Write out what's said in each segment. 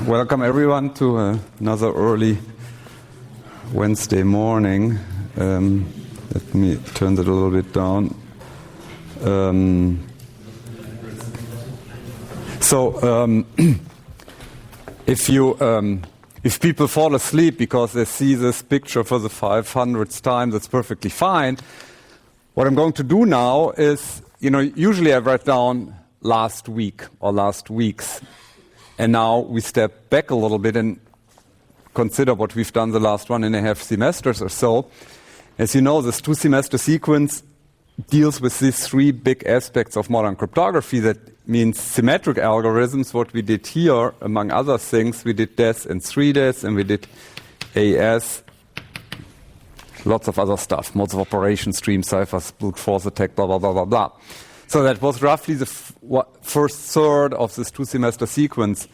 Welcome everyone to another early Wednesday morning. Let me turn that a little bit down. If people fall asleep because they see this picture for the 500th time, that's perfectly fine. What I'm going to do now is, usually I write down last week or last weeks. And now we step back a little bit and consider what we've done the last 1.5 semesters or so. As you know, this 2-semester sequence deals with these 3 big aspects of modern cryptography. That means symmetric algorithms. What we did here, among other things, we did DES and 3DES, and we did AS, lots of other stuff, modes of operation, stream ciphers, brute force attack, blah, blah, blah, blah, blah. So that was roughly the first third of this 2-semester sequence.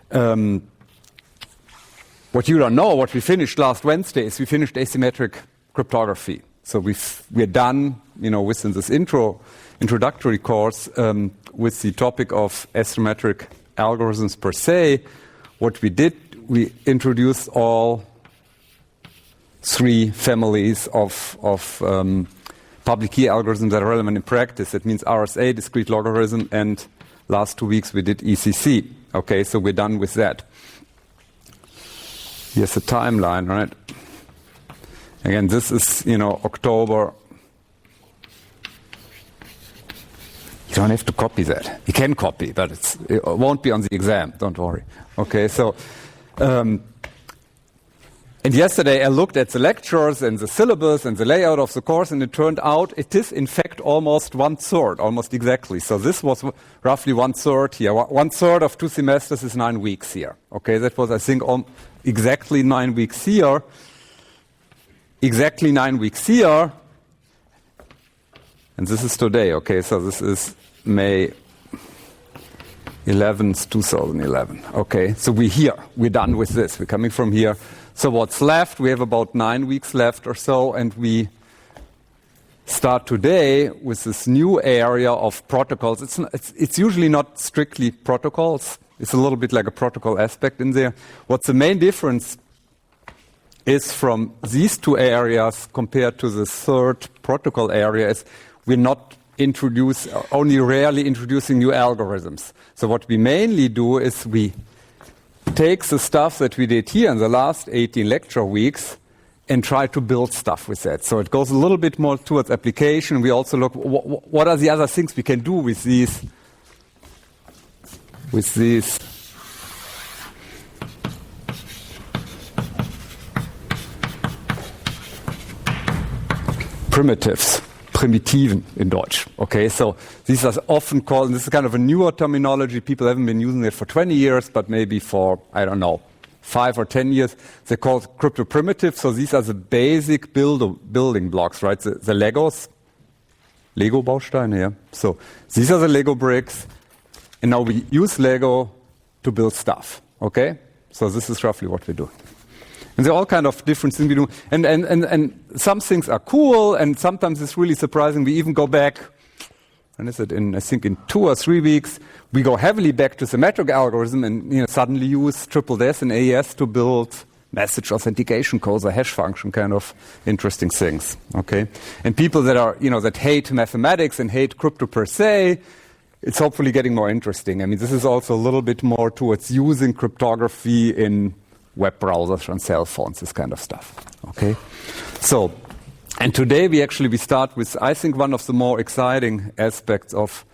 What you don't know, what we finished last Wednesday, is we finished asymmetric cryptography. So we're done, within this introductory course with the topic of asymmetric algorithms per se. What we did, we introduced all 3 families of public key algorithms that are relevant in practice. That means RSA, discrete logarithm, and last 2 weeks we did ECC. Okay, so we're done with that. Here's the timeline, right? Again, this is, October. You don't have to copy that. You can copy, but it won't be on the exam, don't worry. Okay, so... And yesterday I looked at the lectures and the syllabus and the layout of the course, and it turned out it is in fact almost 1/3, almost exactly. So this was roughly 1/3 here. 1/3 of 2 semesters is 9 weeks here. Okay, that was, I think, exactly 9 weeks here. Exactly 9 weeks here. And this is today, okay, so this is May 11th, 2011. Okay, so we're here. We're done with this. We're coming from here. So what's left? We have about 9 weeks left or so, and we start today with this new area of protocols. It's usually not strictly protocols. It's a little bit like a protocol aspect in there. What's the main difference is from these 2 areas compared to the third protocol area is we're not only rarely introducing new algorithms. So what we mainly do is we take the stuff that we did here in the last 18 lecture weeks and try to build stuff with that. So it goes a little bit more towards application. We also look what are the other things we can do with these Primitiven in Deutsch. Okay, so these are often called, and this is kind of a newer terminology, people haven't been using it for 20 years, but maybe for, 5 or 10 years, they're called crypto primitives. So these are the basic building blocks, right? The Legos, Lego Bausteine, yeah. So these are the Lego bricks, and now we use Lego to build stuff, okay? So this is roughly what we do. And there are all kind of different things we do. And some things are cool, and sometimes it's really surprising. We even go back, and is it I think in 2 or 3 weeks, we go heavily back to symmetric algorithm and suddenly use DES and AES to build message authentication codes or hash function kind of interesting things. Okay? And people that are, that hate mathematics and hate crypto per se, it's hopefully getting more interesting. I mean, this is also a little bit more towards using cryptography in web browsers and cell phones, this kind of stuff. Okay, so, and today we start with, I think, one of the more exciting aspects of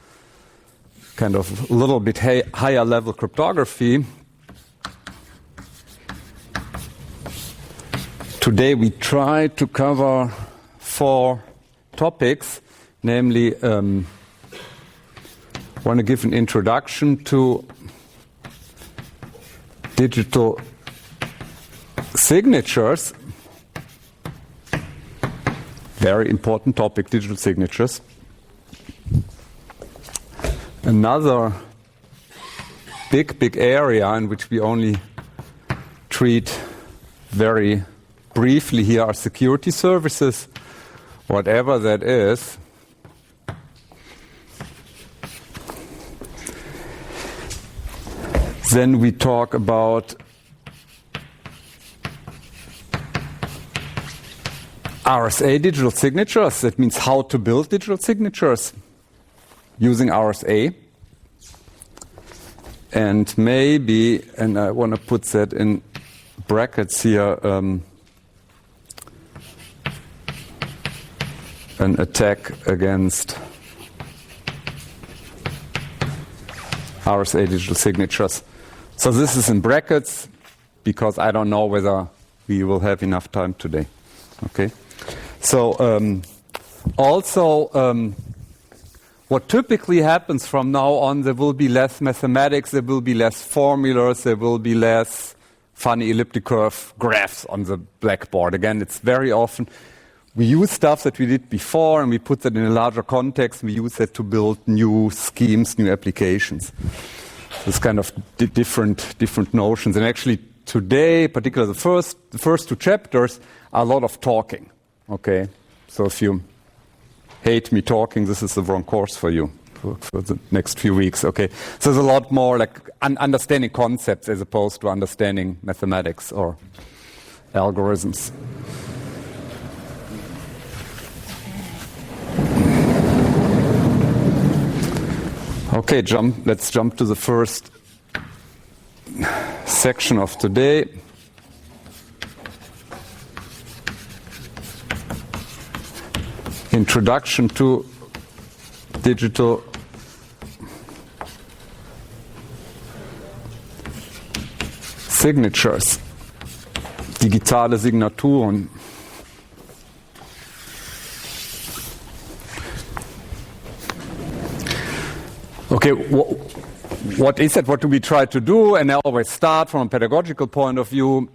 kind of a little bit higher level cryptography. Today we try to cover 4 topics, namely, I want to give an introduction to digital signatures, very important topic, digital signatures. Another big area in which we only treat very briefly here are security services, whatever that is. Then we talk about RSA digital signatures. That means how to build digital signatures using RSA. And maybe, and I want to put that in brackets here, an attack against RSA digital signatures. So this is in brackets because I don't know whether we will have enough time today. Okay. So what typically happens from now on, there will be less mathematics, there will be less formulas, there will be less funny elliptic curve graphs on the blackboard. Again, it's very often we use stuff that we did before and we put that in a larger context. We use that to build new schemes, new applications. This kind of different notions. And actually today, particularly the first two chapters, are a lot of talking. Okay, so if you hate me talking, this is the wrong course for you for the next few weeks. Okay, so there's a lot more like understanding concepts as opposed to understanding mathematics or algorithms. Okay, let's jump to the first section of today. Introduction to digital signatures, digitale Signaturen. Okay, what is it? What do we try to do? And I always start from a pedagogical point of view.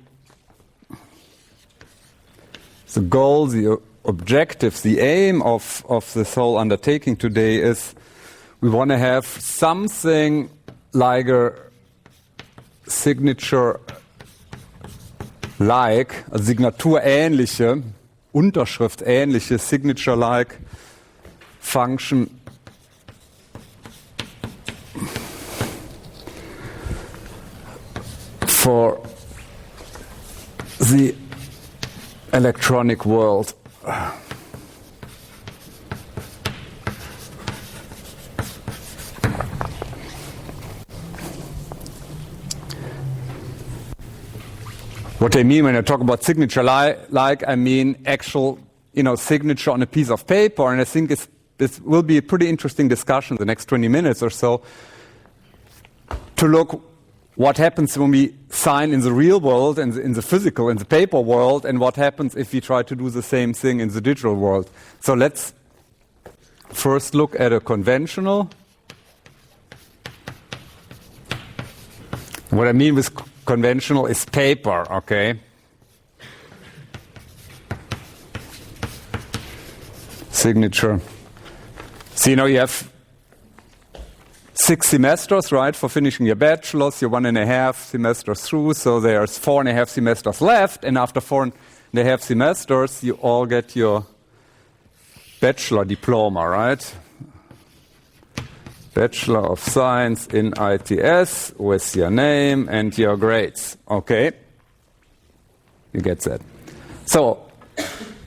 The goal, the objectives, the aim of this whole undertaking today is we want to have something like a signature like, a Signatur-ähnliche, Unterschrift-ähnliche, signature-like function for the electronic world. What I mean when I talk about signature like I mean actual, signature on a piece of paper, and I think this will be a pretty interesting discussion the next 20 minutes or so to look what happens when we sign in the real world and in the physical, in the paper world, and what happens if we try to do the same thing in the digital world. So let's first look at a conventional. What I mean with conventional is paper, okay? Signature. So you have 6 semesters, right, for finishing your bachelor's. You're 1.5 semesters through, so there's 4.5 semesters left. And after 4.5 semesters, you all get your bachelor diploma, right? Bachelor of Science in ITS with your name and your grades. Okay? You get that. So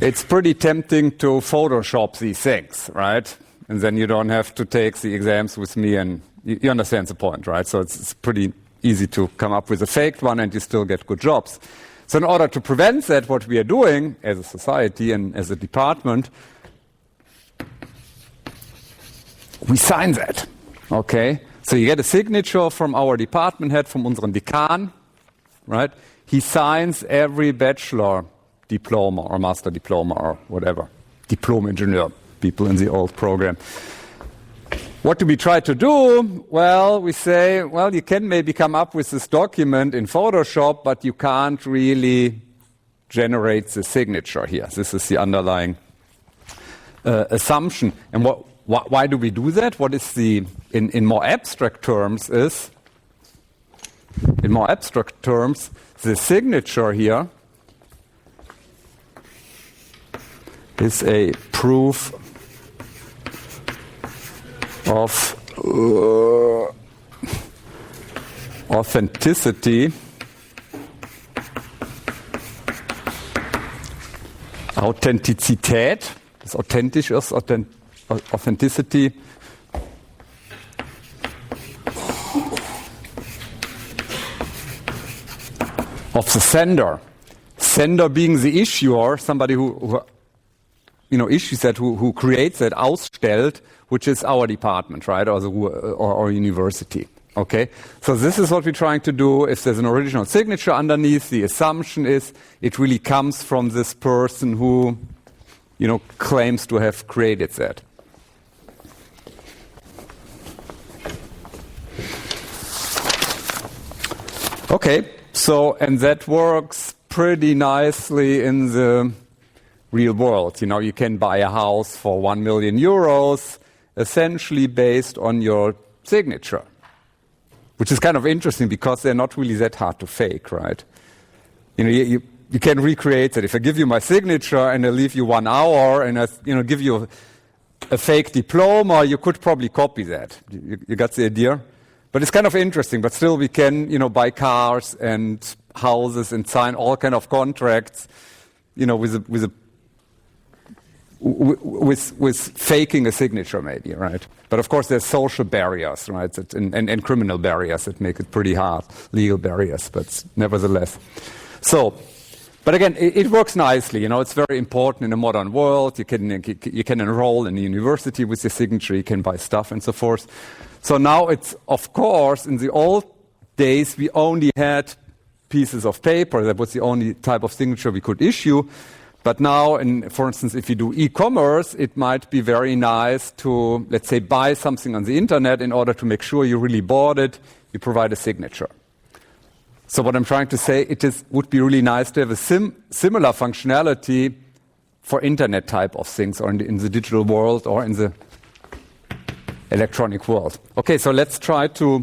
it's pretty tempting to Photoshop these things, right? And then you don't have to take the exams with me, and you understand the point, right? So it's pretty easy to come up with a faked one and you still get good jobs. So in order to prevent that, what we are doing as a society and as a department, we sign that, okay? So you get a signature from our department head, from unseren Dekan, right? He signs every bachelor diploma or master diploma or whatever, Diplom-Ingenieur, people in the old program. What do we try to do? Well, we say, well, you can maybe come up with this document in Photoshop, but you can't really generate the signature here. This is the underlying assumption. And why do we do that? What is the, in more abstract terms is, the signature here is a proof of authenticity, Authentizität, das authentisch ist, Authenticity, of the sender. Sender being the issuer, somebody who issues that, who creates that, ausstellt, which is our department, right, or university. Okay, so this is what we're trying to do. If there's an original signature underneath, the assumption is it really comes from this person who, claims to have created that. Okay, so, and that works pretty nicely in the real world. You can buy a house for 1 million euros, essentially based on your signature. Which is kind of interesting because they're not really that hard to fake, right? You can recreate that. If I give you my signature and I leave you 1 hour and I give you a fake diploma, you could probably copy that. You got the idea? But it's kind of interesting. But still, we can buy cars and houses and sign all kind of contracts, with faking a signature, maybe, right? But of course, there's social barriers, right, and criminal barriers that make it pretty hard, legal barriers, but nevertheless. So, but again, it works nicely. It's very important in the modern world. You can enroll in a university with your signature. You can buy stuff and so forth. So now it's, of course, in the old days, we only had pieces of paper. That was the only type of signature we could issue. But now, for instance, if you do e-commerce, it might be very nice to, let's say, buy something on the internet. In order to make sure you really bought it, you provide a signature. So what I'm trying to say, would be really nice to have a similar functionality for internet type of things, or in the digital world, or in the electronic world. Okay, so let's try the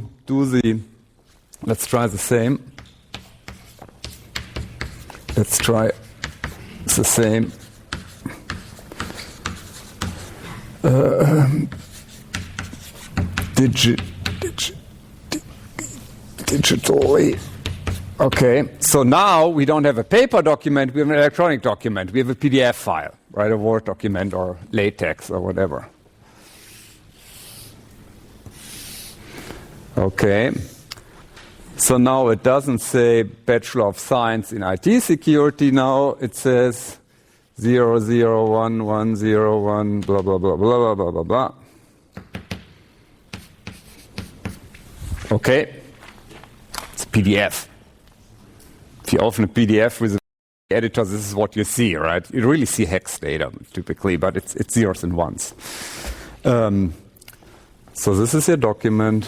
same. Let's try the same. Digitally. Okay, so now we don't have a paper document, we have an electronic document. We have a PDF file, right? A Word document or LaTeX or whatever. Okay. So now it doesn't say Bachelor of Science in IT Security now. It says 001101 blah, blah, blah, blah, blah, blah, blah. Okay. It's a PDF. If you open a PDF with an editor, this is what you see, right? You really see hex data typically, but it's zeros and ones. So this is your document.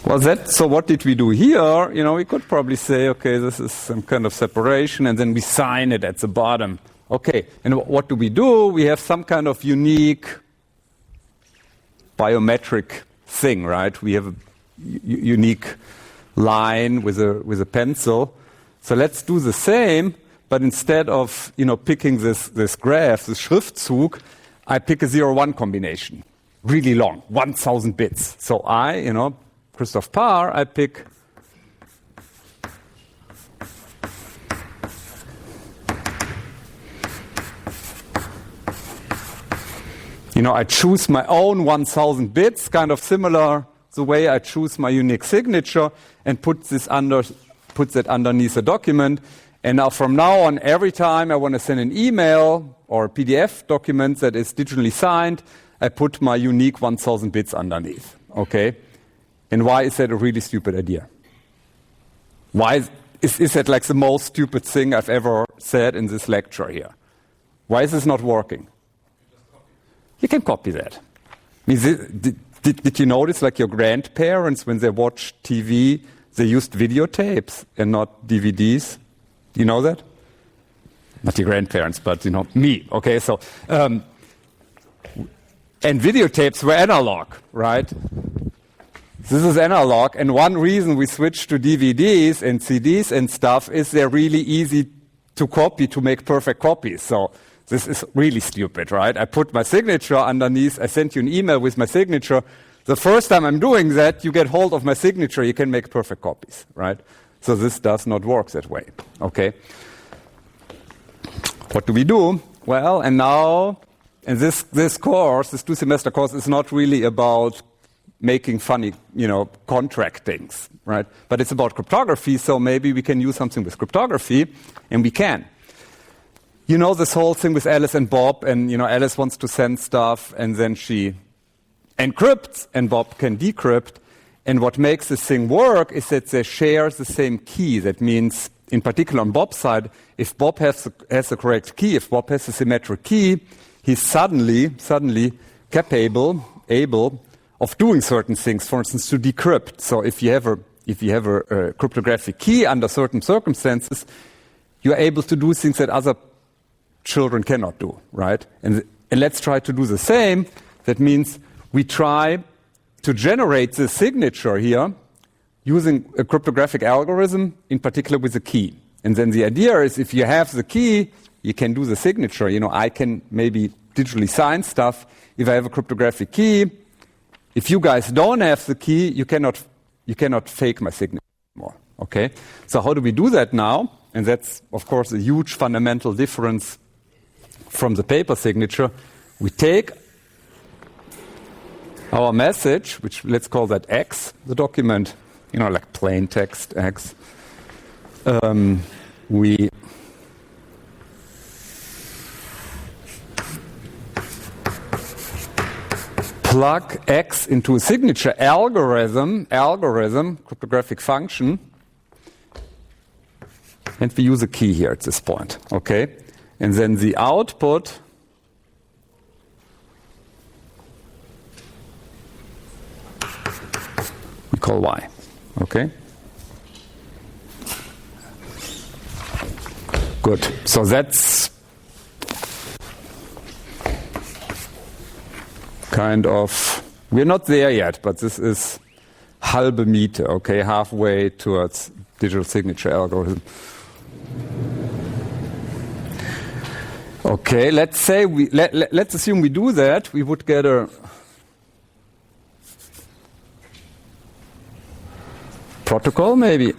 Well, so what did we do here? We could probably say, okay, this is some kind of separation, and then we sign it at the bottom. Okay, and what do? We have some kind of unique biometric thing, right? We have a unique line with a pencil. So let's do the same, but instead of picking this graph, this Schriftzug, I pick a 0-1 combination, really long, 1,000 bits. So Christoph Paar, I pick I choose my own 1,000 bits, kind of similar the way I choose my unique signature and put that underneath a document. And now from now on, every time I want to send an email or a PDF document that is digitally signed, I put my unique 1,000 bits underneath. Okay? And why is that a really stupid idea? Why is that like the most stupid thing I've ever said in this lecture here? Why is this not working? You can copy that. Did you notice, like your grandparents, when they watched TV, they used videotapes and not DVDs? Do you know that? Not your grandparents, but me. Okay, so and videotapes were analog, right? This is analog, and one reason we switched to DVDs and CDs and stuff is they're really easy to copy, to make perfect copies. So this is really stupid, right? I put my signature underneath, I sent you an email with my signature. The first time I'm doing that, you get hold of my signature, you can make perfect copies, right? So this does not work that way, okay? What do we do? Well, and now, and this course, this 2-semester course, is not really about making funny, contract things, right? But it's about cryptography, so maybe we can use something with cryptography, and we can. You know this whole thing with Alice and Bob, and Alice wants to send stuff, and then she encrypts, and Bob can decrypt. And what makes this thing work is that they share the same key. That means, in particular on Bob's side, if Bob has the correct key, if Bob has a symmetric key, he's suddenly capable, able of doing certain things, for instance, to decrypt. So if you have a cryptographic key under certain circumstances, you're able to do things that other children cannot do, right? And let's try to do the same. That means we try to generate the signature here using a cryptographic algorithm, in particular with a key. And then the idea is, if you have the key, you can do the signature. I can maybe digitally sign stuff. If I have a cryptographic key, if you guys don't have the key, you cannot fake my signature anymore. Okay? So how do we do that now? And that's, of course, a huge fundamental difference from the paper signature. We take our message, which let's call that X, the document, like plain text X. We plug X into a signature algorithm, cryptographic function, and we use a key here at this point, okay? And then the output we call Y, okay? Good. So that's kind of, we're not there yet, but this is halbe Miete, okay, halfway towards digital signature algorithm. Okay, let's say let's assume we do that, we would get a protocol, maybe.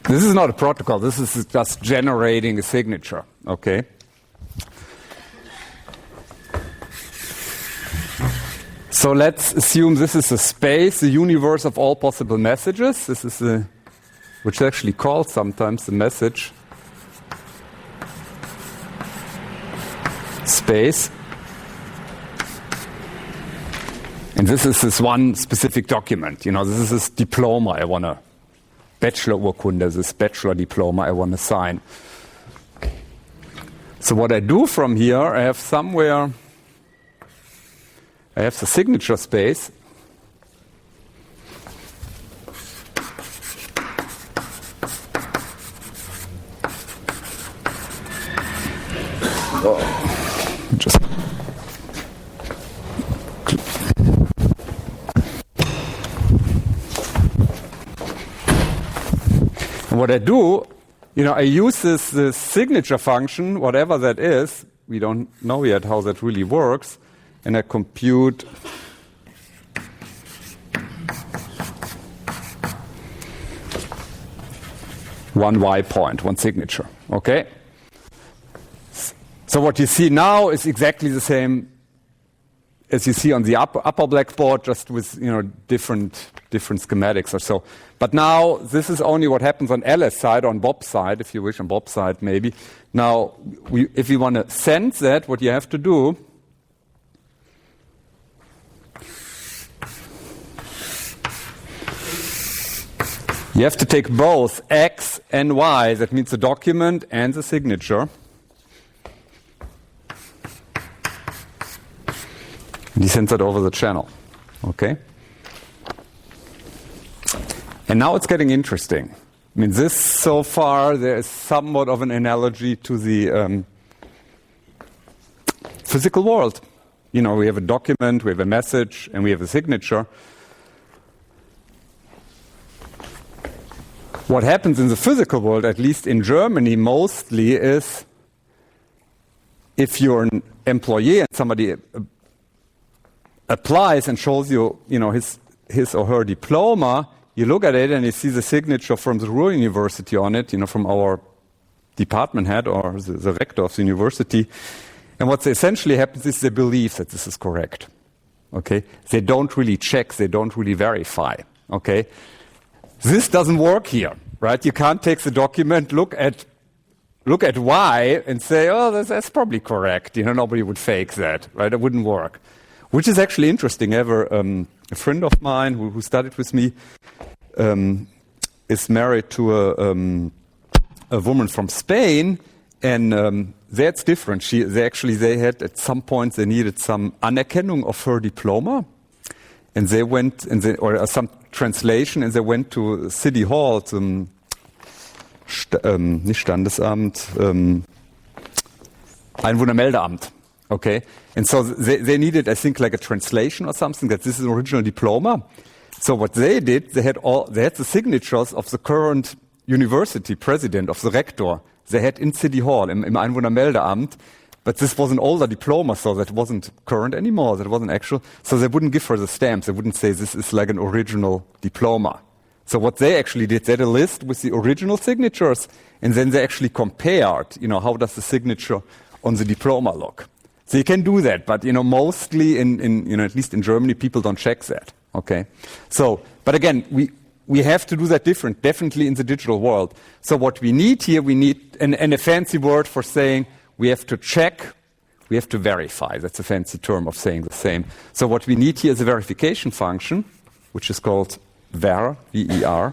This is not a protocol, this is just generating a signature, okay? So let's assume this is a space, the universe of all possible messages. This is which is actually called sometimes the message space. And this is this one specific document. This is this diploma I want to, Bachelorurkunde, this bachelor diploma I want to sign. So what I do from here, I have the signature space. And what I do, I use this signature function, whatever that is. We don't know yet how that really works. And I compute one Y point, one signature, okay? So what you see now is exactly the same as you see on the upper blackboard, just with different schematics or so. But now this is only what happens on Alice's side, on Bob's side, if you wish, on Bob's side maybe. Now, if you want to send that, what you have to do, you have to take both X and Y, that means the document and the signature. And he sends it over the channel, okay? And now it's getting interesting. I mean, this so far, there is somewhat of an analogy to the physical world. We have a document, we have a message, and we have a signature. What happens in the physical world, at least in Germany mostly, is if you're an employee and somebody applies and shows you, his or her diploma, you look at it and you see the signature from the Ruhr University on it, from our department head or the rector of the university. And what essentially happens is they believe that this is correct. Okay? They don't really check, they don't really verify. Okay? This doesn't work here, right? You can't take the document, look at Y and say, oh, that's probably correct. Nobody would fake that, right? It wouldn't work. Which is actually interesting. A friend of mine who studied with me is married to a woman from Spain, and that's different. They had at some point they needed some Anerkennung of her diploma, and they went or some translation, and they went to City Hall, zum nicht Standesamt, Einwohnermeldeamt. Okay, and so they needed, I think, like a translation or something that this is an original diploma. So what they did, they had the signatures of the current university president, of the rector. They had in City Hall, im Einwohnermeldeamt, but this was an older diploma, so that wasn't current anymore, that wasn't actual. So they wouldn't give her the stamps, they wouldn't say this is like an original diploma. So what they actually did, they had a list with the original signatures, and then they actually compared, how does the signature on the diploma look. So you can do that, but mostly in at least in Germany, people don't check that. Okay, so but again, we have to do that definitely in the digital world. So what we need here, we need a fancy word for saying we have to check, we have to verify. That's a fancy term of saying the same. So what we need here is a verification function, which is called ver, V-E-R,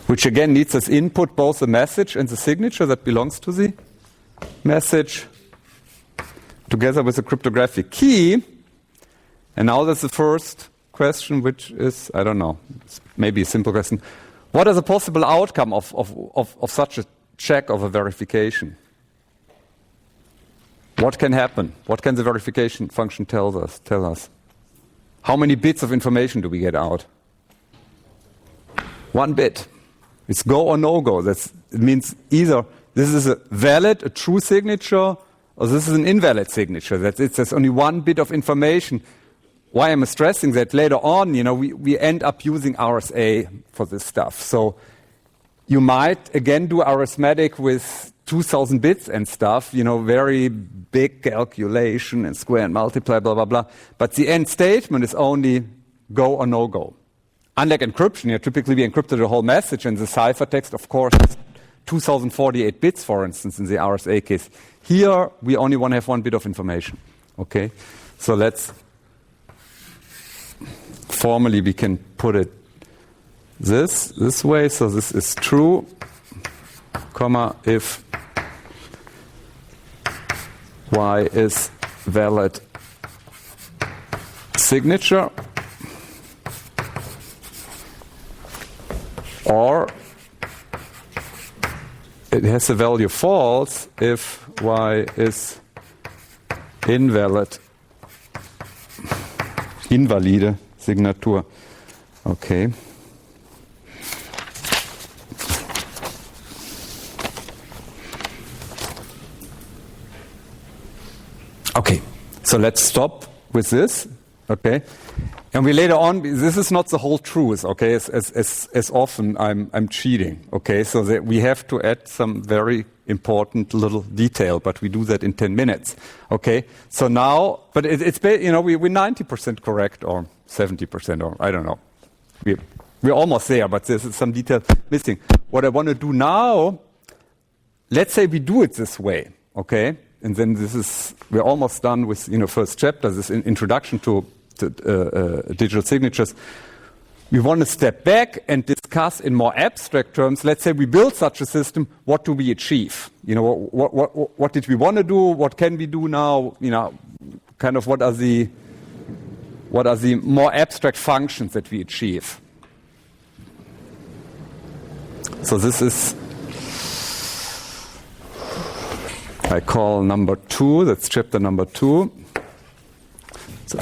which again needs as input both the message and the signature that belongs to the message, together with a cryptographic key. And now there's the first question, which is, I don't know, maybe a simple question. What is a possible outcome of such a check, of a verification? What can happen? What can the verification function tell us? How many bits of information do we get out? 1 bit. It's go or no go. It means either this is a valid, a true signature, or this is an invalid signature. There's only 1 bit of information. Why am I stressing that? Later on, we end up using RSA for this stuff. So you might again do arithmetic with 2,000 bits and stuff, very big calculation and square and multiply, blah, blah, blah. But the end statement is only go or no go. Unlike encryption, typically we encrypted the whole message, and the ciphertext, of course, is 2048 bits, for instance, in the RSA case. Here, we only want to have 1 bit of information. Okay, so let's formally we can put it this way. So this is true, comma, if Y is valid signature, or it has a value false if Y is invalide Signatur. Okay. Okay, so let's stop with this. Okay. And we later on, this is not the whole truth, okay? As often I'm cheating, okay? So that we have to add some very important little detail, but we do that in 10 minutes, okay? So now, but we're 90% correct, or 70%, or I don't know. We're almost there, but there's some detail missing. What I want to do now, let's say we do it this way, okay? And then we're almost done with, first chapter, this introduction to digital signatures. We want to step back and discuss in more abstract terms. Let's say we build such a system. What do we achieve? What did we want to do? What can we do now? Kind of what are the more abstract functions that we achieve? So this is, I call number 2. That's chapter number 2. So,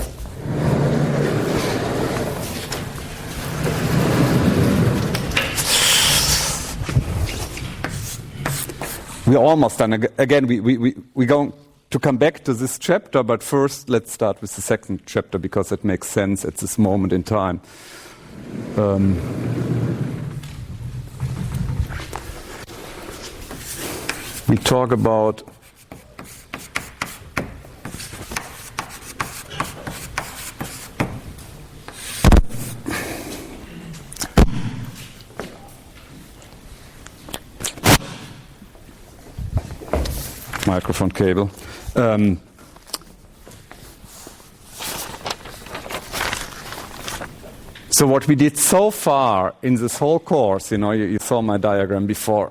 We're almost done. Again, we're going to come back to this chapter, but first let's start with the second chapter because it makes sense at this moment in time. We talk about microphone cable. So what we did so far in this whole course, you saw my diagram before.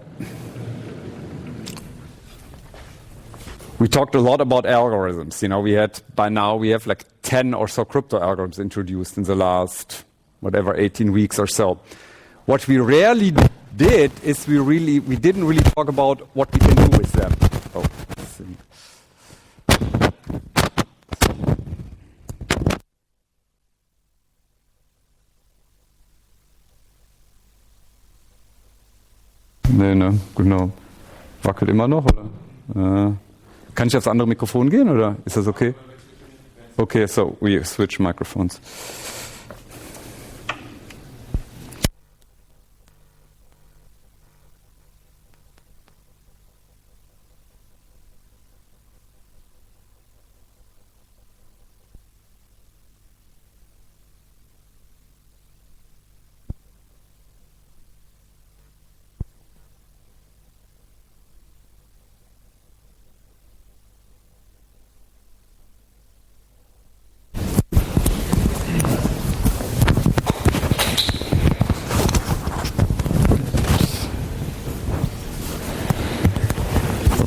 We talked a lot about algorithms. We have like 10 or so crypto algorithms introduced in the last, 18 weeks or so. What we rarely did is we didn't really talk about what we can do with them. Oh, let's see. Nee, ne, genau. Wackelt immer noch, oder? Kann ich aufs andere Mikrofon gehen, oder ist das okay? Okay, so we switch microphones.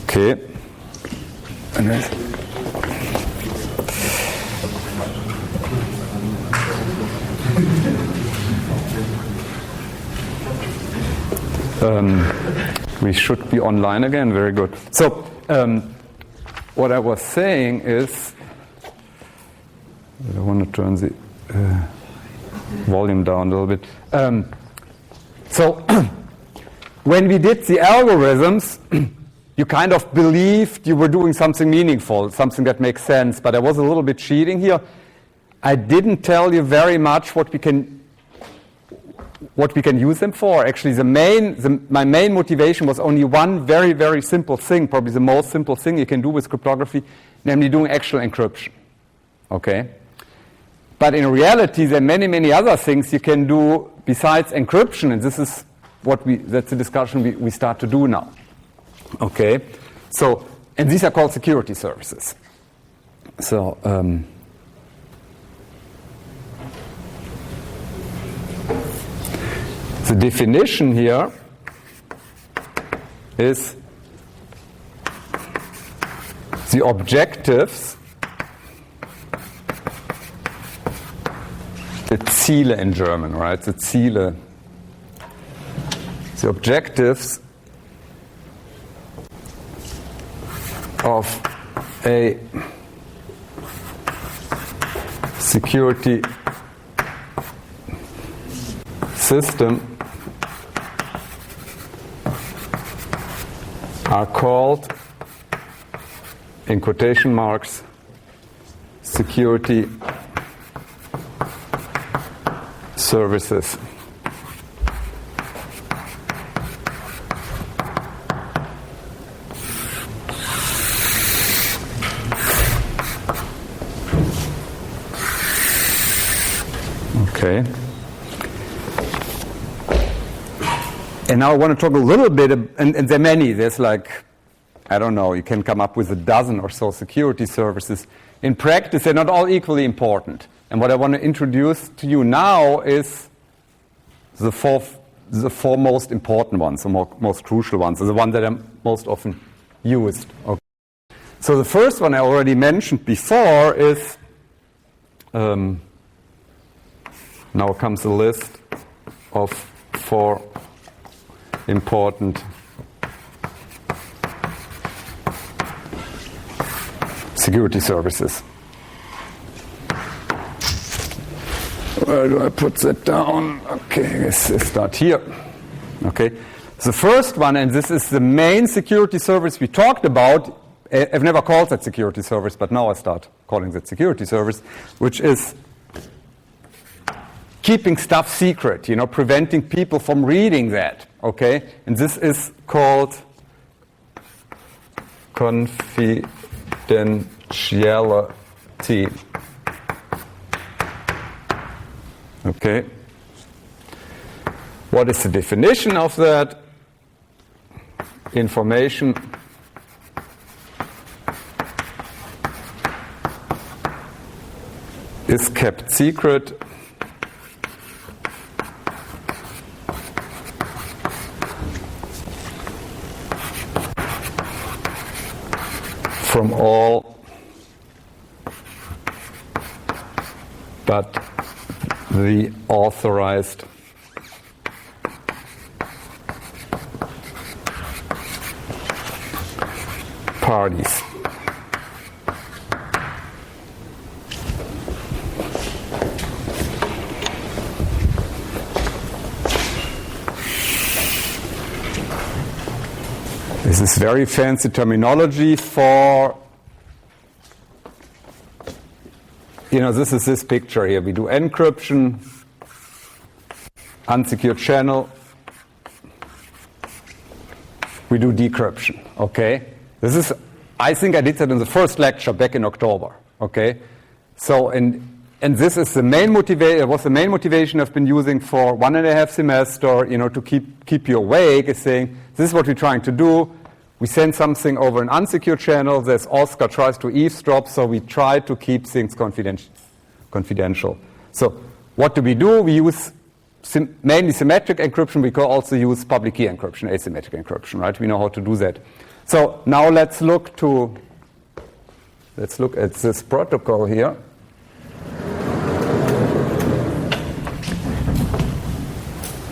Okay. We should be online again. Very good. So, what I was saying is, I want to turn the volume down a little bit. So, when we did the algorithms, you kind of believed you were doing something meaningful, something that makes sense, but I was a little bit cheating here. I didn't tell you very much what we can use them for. Actually, my main motivation was only one very, very simple thing, probably the most simple thing you can do with cryptography, namely doing actual encryption. Okay? But in reality, there are many, many other things you can do besides encryption, and this is that's the discussion we start to do now. Okay, so, and these are called security services. So, the definition here is the objectives, the Ziele in German, right? The Ziele, the objectives of a security system are called, in quotation marks, security services. Okay. And now I want to talk a little bit, and there are many. There's like, I don't know, you can come up with a dozen or so security services. In practice, they're not all equally important. And what I want to introduce to you now is the four most important ones, the most crucial ones, the ones that are most often used. Okay. So the first one I already mentioned before is, now comes a list of 4 important security services. Where do I put that down? Okay, let's start here. Okay, The first one, and this is the main security service we talked about, I've never called that security service, but now I start calling that security service, which is keeping stuff secret, preventing people from reading that, okay? And this is called confidentiality. Okay. What is the definition of that? Information is kept secret from all but the authorized parties. This is very fancy terminology for, this is this picture here. We do encryption, unsecured channel, we do decryption, okay? This is, I think I did that in the first lecture back in October, okay? So, and this is the main motivation, it was the main motivation I've been using for 1.5 semester, to keep you awake, is saying, this is what we're trying to do. We send something over an unsecured channel, there's Oscar tries to eavesdrop, so we try to keep things confidential. So what do? We use mainly symmetric encryption. We can also use public key encryption, asymmetric encryption, right? We know how to do that. So now let's look at this protocol here.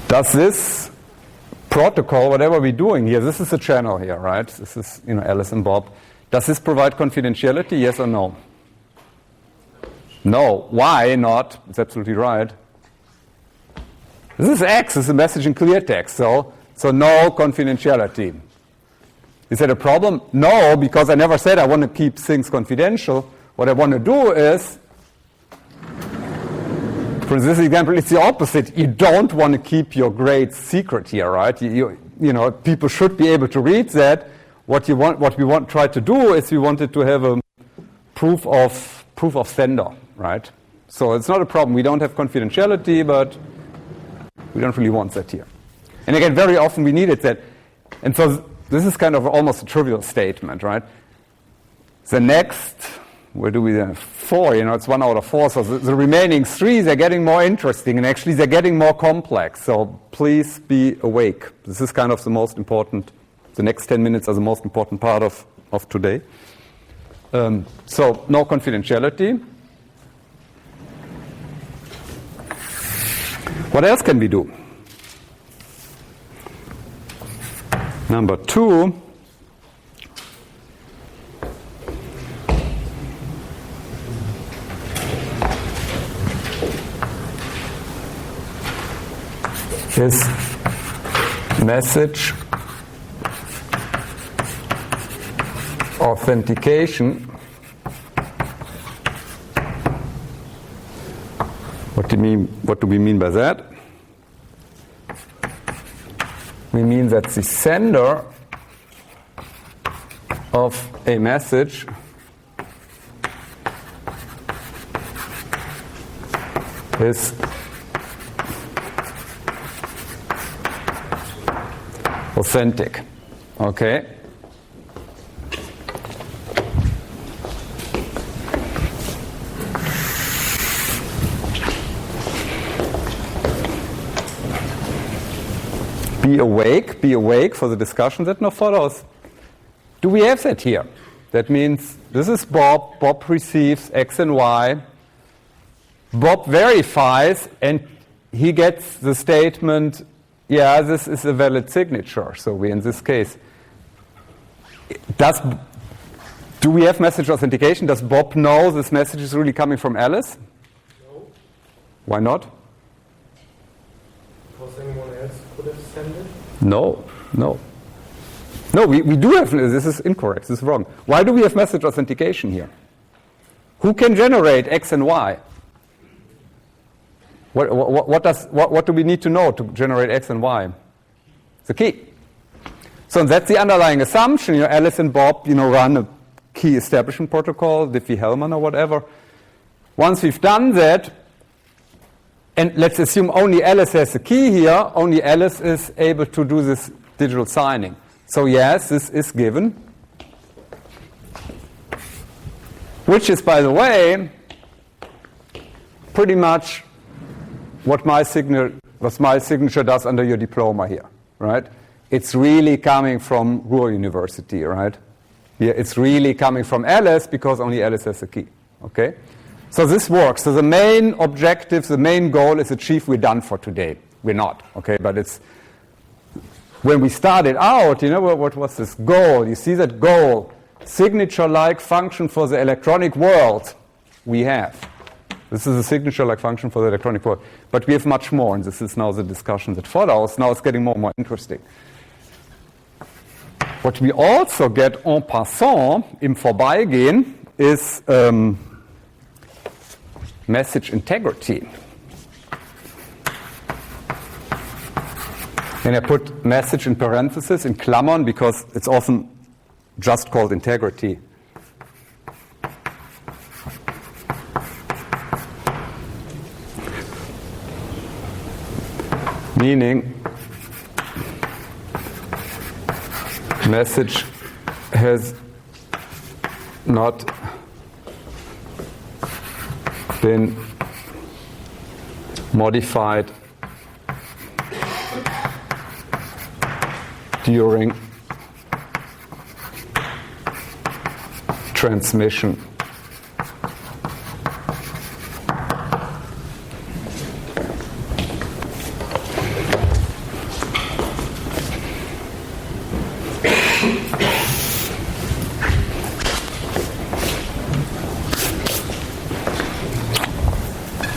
Does this protocol, whatever we're doing here, this is a channel here, right? This is, Alice and Bob. Does this provide confidentiality, yes or no? No. Why not? It's absolutely right. This is X, this is a message in clear text, so no confidentiality. Is that a problem? No, because I never said I want to keep things confidential. What I want to do is, for this example, it's the opposite. You don't want to keep your grades secret here, right? People should be able to read that. What we want try to do is we wanted to have a proof of sender, right? So it's not a problem. We don't have confidentiality, but we don't really want that here. And again, very often we needed that. And so this is kind of almost a trivial statement, right? The next, where do we have 4? It's 1 out of 4. So the remaining 3, they're getting more interesting, and actually they're getting more complex. So please be awake. This is kind of the most important. The next 10 minutes are the most important part of today. So no confidentiality. What else can we do? Number 2, is message authentication. What do we mean by that? We mean that the sender of a message is authentic. Okay? Be awake for the discussion that now follows. Do we have that here? That means this is Bob. Bob receives X and Y. Bob verifies, and he gets the statement, yeah, this is a valid signature. So we, in this case, do we have message authentication? Does Bob know this message is really coming from Alice? No. Why not? Because anyone else could have sent it. No. No, we do have, this is incorrect, this is wrong. Why do we have message authentication here? Who can generate X and Y? What do we need to know to generate X and Y? The key. So that's the underlying assumption. Alice and Bob, run a key establishment protocol, Diffie-Hellman or whatever. Once we've done that, and let's assume only Alice has the key here, only Alice is able to do this digital signing. So yes, this is given. Which is, by the way, pretty much what my signature does under your diploma here, right? It's really coming from Ruhr University, right? Yeah, it's really coming from Alice because only Alice has the key, okay? So this works. So the main objective, the main goal is achieved. We're done for today. We're not, okay? But it's, when we started out, what was this goal? You see that goal, signature-like function for the electronic world we have. This is a signature-like function for the electronic world. But we have much more, and this is now the discussion that follows. Now it's getting more and more interesting. What we also get en passant, im Vorbeigehen, is message integrity. And I put message in parentheses, in Klammern, because it's often just called integrity. Meaning, message has not been modified during transmission.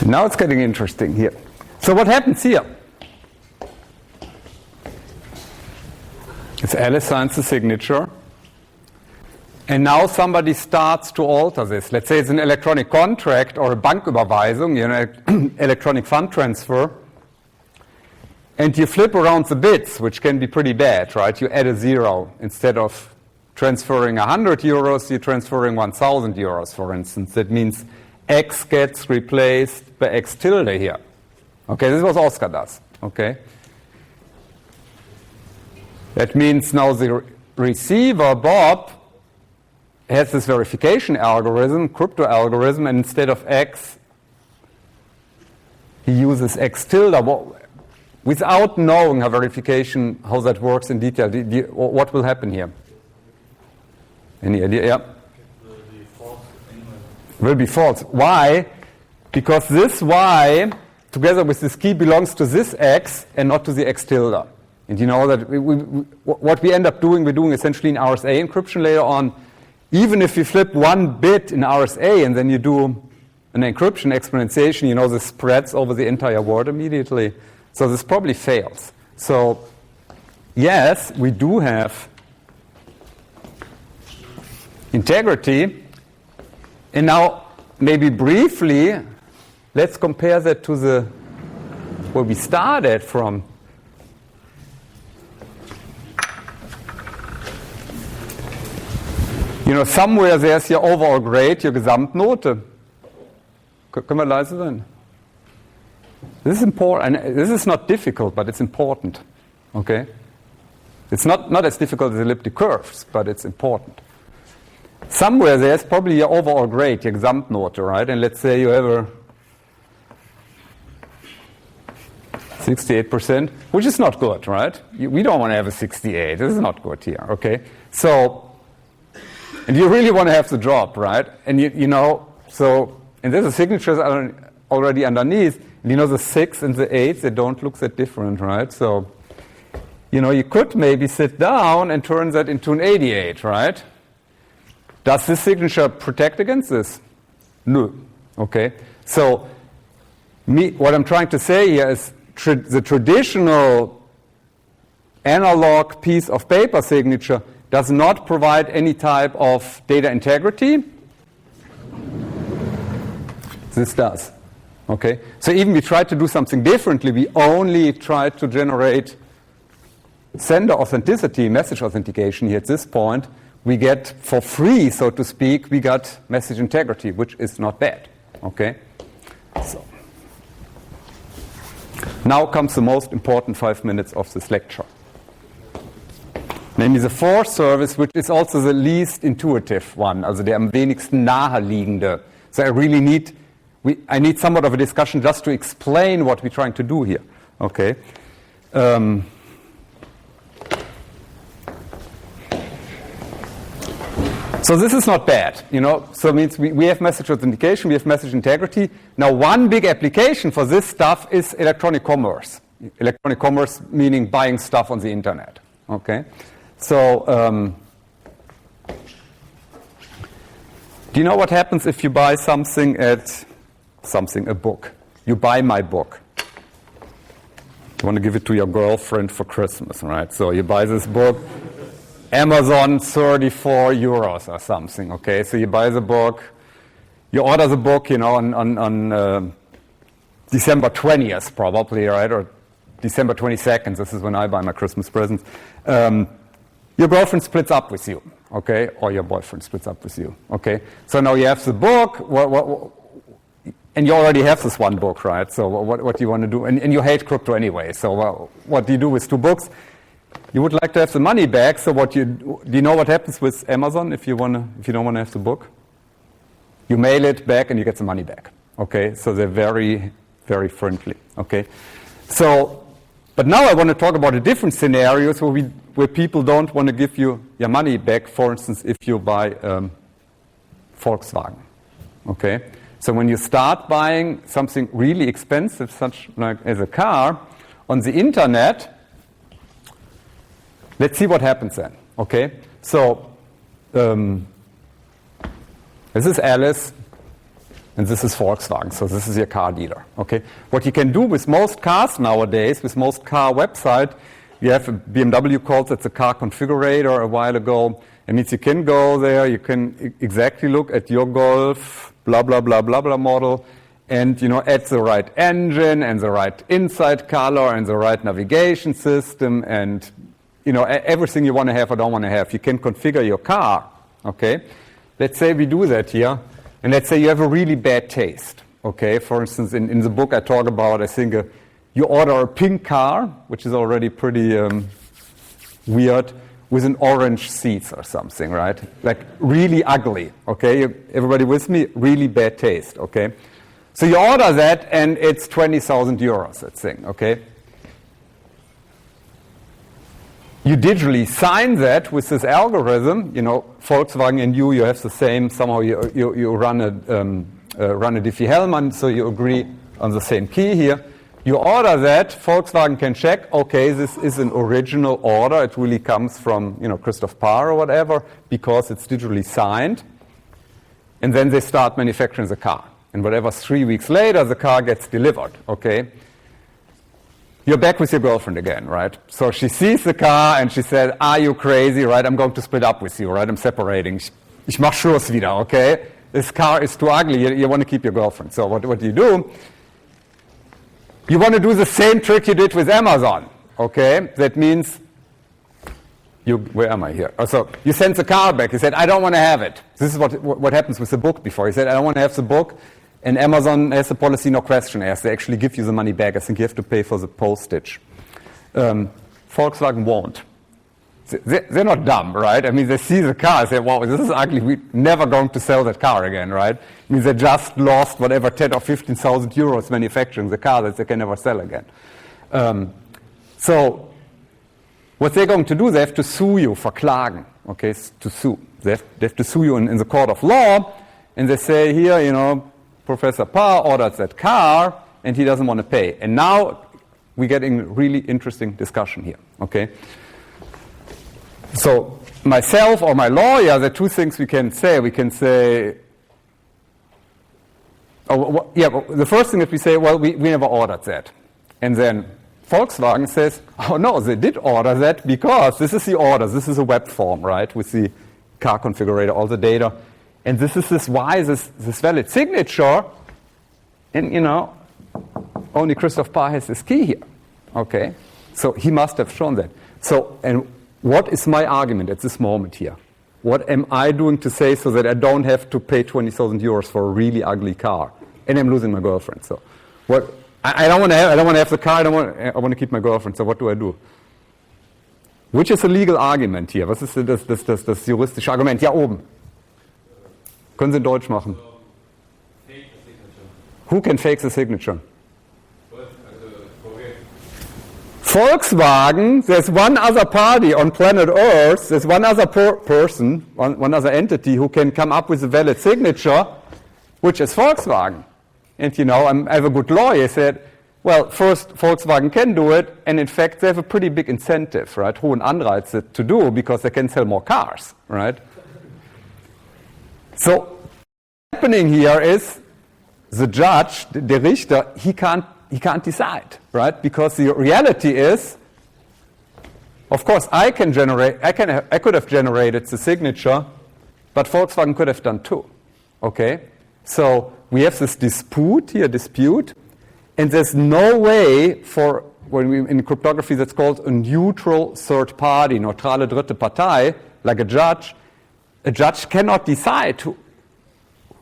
Now it's getting interesting here. So what happens here? It's Alice signs the signature. And now somebody starts to alter this. Let's say it's an electronic contract or a Banküberweisung, electronic fund transfer. And you flip around the bits, which can be pretty bad, right? You add a zero. Instead of transferring 100 euros, you're transferring 1,000 euros, for instance. That means X gets replaced by X tilde here. Okay, this is what Oscar does. Okay? That means now the receiver, Bob, has this verification algorithm, crypto algorithm, and instead of X, he uses X tilde. Without knowing how that works in detail, what will happen here? Any idea? Yeah. Will be false. Why? Because this Y, together with this key, belongs to this X and not to the X tilde. And you know that what we end up doing, we're doing essentially in RSA encryption later on. Even if you flip one bit in RSA and then you do an encryption exponentiation, this spreads over the entire word immediately. So this probably fails. So yes, we do have integrity. And now, maybe briefly, let's compare that to where we started from. Somewhere there's your overall grade, your Gesamtnote. Können wir leise sein? This is important. This is not difficult, but it's important. Okay? It's not as difficult as elliptic curves, but it's important. Somewhere there's probably your overall grade, your Gesamtnote, right? And let's say you have a 68%, which is not good, right? We don't want to have a 68. This is not good here, okay? So, and you really want to have the job, right? And and there's the signatures already underneath. And the 6 and the 8, they don't look that different, right? So, you could maybe sit down and turn that into an 88, right? Does this signature protect against this? No. Okay. So, what I'm trying to say here is the traditional analog piece of paper signature does not provide any type of data integrity. This does. Okay? So even we try to do something differently. We only try to generate sender authenticity, message authentication here at this point. We get for free, so to speak, we got message integrity, which is not bad. Okay? So now comes the most important 5 minutes of this lecture. Namely the fourth service, which is also the least intuitive one, also der am wenigsten naheliegende. So I need somewhat of a discussion just to explain what we're trying to do here. Okay. So this is not bad, So it means we have message authentication, we have message integrity. Now one big application for this stuff is electronic commerce. Electronic commerce meaning buying stuff on the internet. Okay. So do you know what happens if you buy a book? You buy my book. You want to give it to your girlfriend for Christmas, right? So you buy this book, Amazon, 34 euros or something, okay? So you buy the book, you order the book, on December 20th probably, right? Or December 22nd, this is when I buy my Christmas presents. Your girlfriend splits up with you, okay? Or your boyfriend splits up with you, okay? So now you have the book, and you already have this one book, right? So what do you want to do? And you hate crypto anyway, so what do you do with two books? You would like to have the money back, so do you know what happens with Amazon if you don't want to have the book? You mail it back and you get the money back, okay? So they're very, very friendly, okay? So, but now I want to talk about a different scenario where people don't want to give you your money back, for instance, if you buy Volkswagen, okay? So when you start buying something really expensive, such like as a car, on the internet, let's see what happens then, okay? So this is Alice, and this is Volkswagen, so this is your car dealer, okay? What you can do with most cars nowadays, with most car websites, you have BMW calls it the car configurator a while ago. It means you can go there, you can exactly look at your Golf, blah, blah, blah, blah, blah model, and, add the right engine and the right inside color and the right navigation system and, everything you want to have or don't want to have. You can configure your car, okay? Let's say we do that here, and let's say you have a really bad taste, okay? For instance, in the book I talk about, I think, you order a pink car, which is already pretty weird, with an orange seats or something, right? Like really ugly, okay? Everybody with me? Really bad taste, okay? So you order that and it's 20,000 euros, that thing, okay? You digitally sign that with this algorithm, Volkswagen and you have the same, somehow you run a Diffie-Hellman, so you agree on the same key here. You order that, Volkswagen can check, okay, this is an original order, it really comes from, Christoph Parr or whatever, because it's digitally signed. And then they start manufacturing the car. And whatever, 3 weeks later, the car gets delivered, okay? You're back with your girlfriend again, right? So she sees the car and she said, are you crazy, right? I'm going to split up with you, right? I'm separating. Ich mach Schluss wieder, okay? This car is too ugly, you want to keep your girlfriend. So what do? You want to do the same trick you did with Amazon, okay? That means, where am I here? Oh, so you sent the car back. You said, I don't want to have it. This is what happens with the book before. You said, I don't want to have the book. And Amazon has the policy, no question asked. They actually give you the money back. I think you have to pay for the postage. Volkswagen won't. They're not dumb, right? I mean, they see the car and say, wow, this is ugly. We're never going to sell that car again, right? I mean, they just lost whatever 10 or 15,000 euros manufacturing the car that they can never sell again. So what they're going to do, they have to sue you for klagen, okay, to sue. They have to sue you in the court of law, and they say here, Professor Parr ordered that car, and he doesn't want to pay. And now we're getting a really interesting discussion here, okay? So myself or my lawyer, there are two things we can say. We can say, the first thing is we say, well, we never ordered that. And then Volkswagen says, oh no, they did order that because this is the order. This is a web form, right, with the car configurator, all the data. And this is this valid signature. And, only Christoph Parr has this key here. Okay? So he must have shown that. So, and what is my argument at this moment here? What am I doing to say so that I don't have to pay 20,000 euros for a really ugly car? And I'm losing my girlfriend. So what I don't want to have the car, I want to keep my girlfriend. So what do I do? Which is a legal argument hier? Was ist das juristische Argument? Ja, oben. Können Sie in Deutsch machen? Who can fake the signature? Volkswagen, there's one other party on planet Earth, there's one other person, one other entity who can come up with a valid signature, which is Volkswagen. And I have a good lawyer said, well, first, Volkswagen can do it, and in fact, they have a pretty big incentive, right? Hohen Anreize to do, because they can sell more cars, right? So, what's happening here is, the judge, der Richter, he can't decide, right? Because the reality is, of course, I could have generated the signature, but Volkswagen could have done too. Okay? So we have this dispute, and there's no way for, in cryptography that's called a neutral third party, neutrale dritte Partei, like a judge cannot decide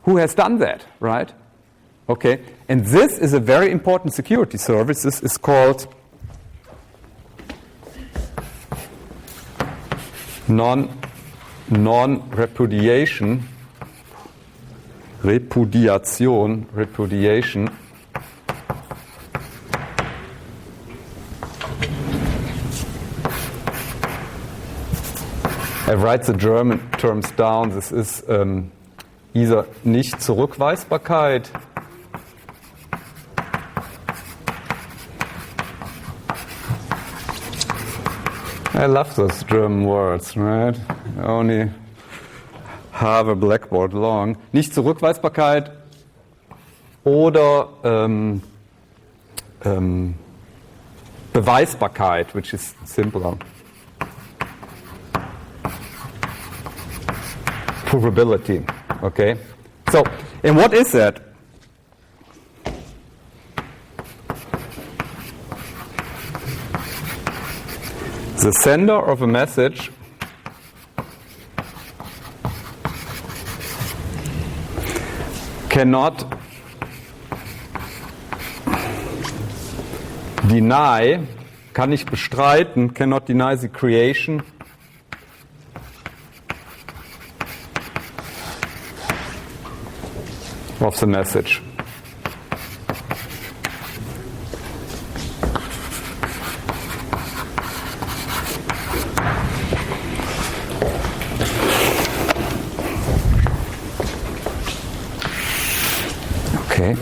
who has done that, right? Okay, and this is a very important security service. This is called non-repudiation. Repudiation. I write the German terms down. This is either Nicht-Zurückweisbarkeit. I love those German words, right? Only half a blackboard long. Nicht-Zurückweisbarkeit oder Beweisbarkeit, which is simpler. Provability, okay? So, and what is that? The sender of a message cannot deny, kann nicht bestreiten, cannot deny the creation of the message. Okay.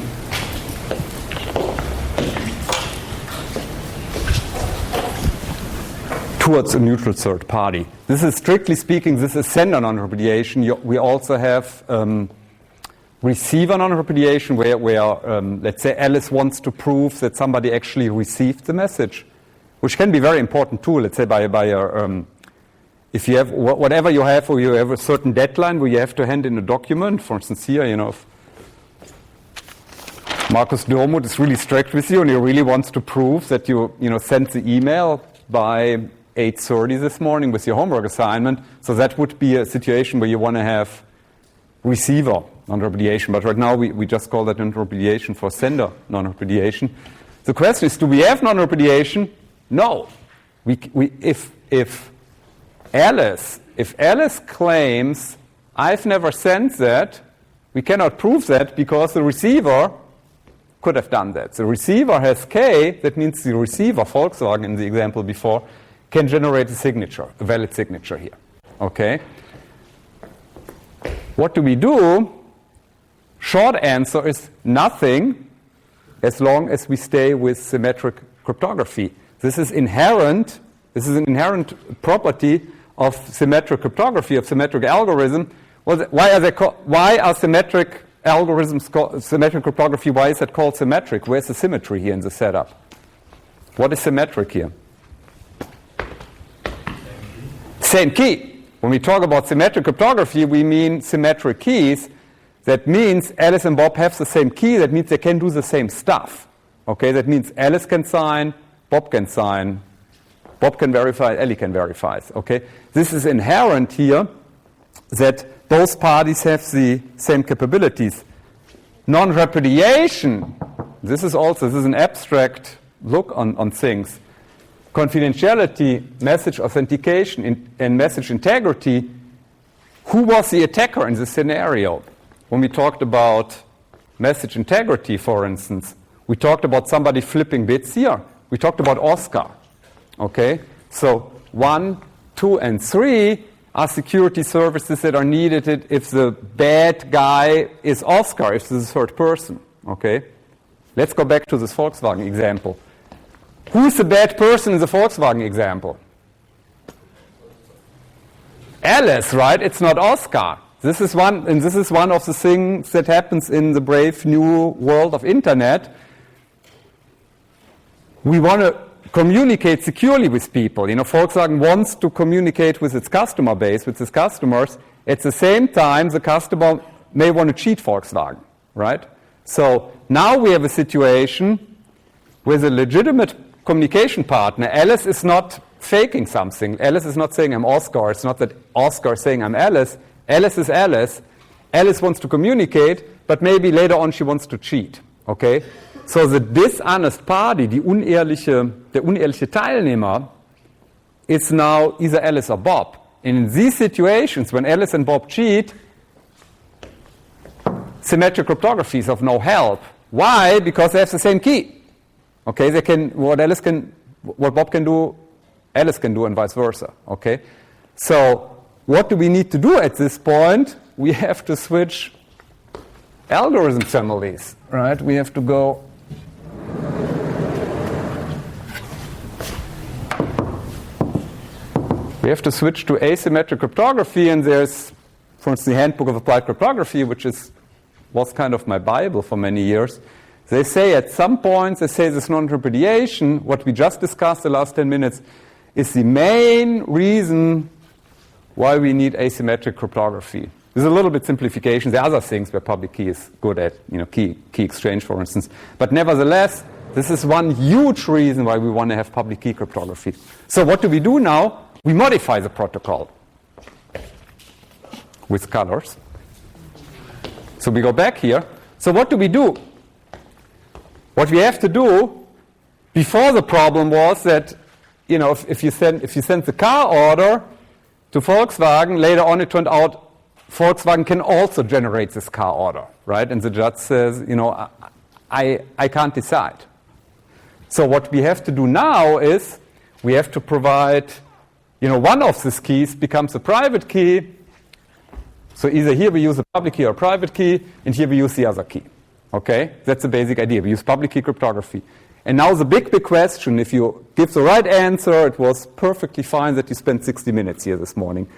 Towards a neutral third party. This is, strictly speaking, this is sender non-repudiation. We also have receiver non-repudiation, where let's say Alice wants to prove that somebody actually received the message, which can be very important too. Let's say by if you have whatever you have, or you have a certain deadline where you have to hand in a document. For instance, here, if Markus Dürmuth is really strict with you and he really wants to prove that you sent the email by 8:30 this morning with your homework assignment. So that would be a situation where you want to have receiver non-repudiation. But right now we just call that non-repudiation for sender non-repudiation. The question is, do we have non-repudiation? No. If Alice claims I've never sent that, we cannot prove that because the receiver could have done that. The receiver has K, that means the receiver, Volkswagen in the example before, can generate a signature, a valid signature here. Okay? What do we do? Short answer is nothing, as long as we stay with symmetric cryptography. This is an inherent property of symmetric cryptography, of symmetric algorithm. Why are symmetric algorithms called symmetric cryptography? Why is that called symmetric? Where's the symmetry here in the setup? What is symmetric here? Same key. When we talk about symmetric cryptography, we mean symmetric keys. That means Alice and Bob have the same key. That means they can do the same stuff. Okay, that means Alice can sign, Bob can sign, Bob can verify, Ellie can verify. Okay, this is inherent here that both parties have the same capabilities. Non-repudiation, this is an abstract look on things. Confidentiality, message authentication, and message integrity. Who was the attacker in this scenario? When we talked about message integrity, for instance, we talked about somebody flipping bits here. We talked about Oscar. Okay? So 1, 2, and 3 are security services that are needed if the bad guy is Oscar, if this is a third person. Okay? Let's go back to this Volkswagen example. Who's the bad person in the Volkswagen example? Alice, right? It's not Oscar. This is one of the things that happens in the brave new world of internet. We want to communicate securely with people. You know, Volkswagen wants to communicate with its customer base, with its customers. At the same time, the customer may want to cheat Volkswagen, right? So now we have a situation with a legitimate communication partner. Alice is not faking something. Alice is not saying I'm Oscar. It's not that Oscar is saying I'm Alice. Alice is Alice. Alice wants to communicate, but maybe later on she wants to cheat. Okay? So the dishonest party, der unehrliche Teilnehmer, is now either Alice or Bob. And in these situations, when Alice and Bob cheat, symmetric cryptography is of no help. Why? Because they have the same key. Okay, what Bob can do, Alice can do, and vice versa. Okay, so what do we need to do at this point? We have to switch algorithm families, right? We have to go. We have to switch to asymmetric cryptography, and there's, for instance, the Handbook of Applied Cryptography, which was kind of my Bible for many years. They say at some point, this non-repudiation, what we just discussed the last 10 minutes, is the main reason why we need asymmetric cryptography. There's a little bit simplification. There are other things where public key is good at, key exchange, for instance. But nevertheless, this is one huge reason why we want to have public key cryptography. So what do we do now? We modify the protocol with colors. So we go back here. So what do we do? What we have to do, before the problem was that, if you send the car order to Volkswagen, later on it turned out Volkswagen can also generate this car order, right? And the judge says, I can't decide. So what we have to do now is we have to provide, one of these keys becomes a private key. So either here we use a public key or a private key, and here we use the other key. Okay? That's the basic idea. We use public key cryptography. And now the big question, if you give the right answer, it was perfectly fine that you spent 60 minutes here this morning.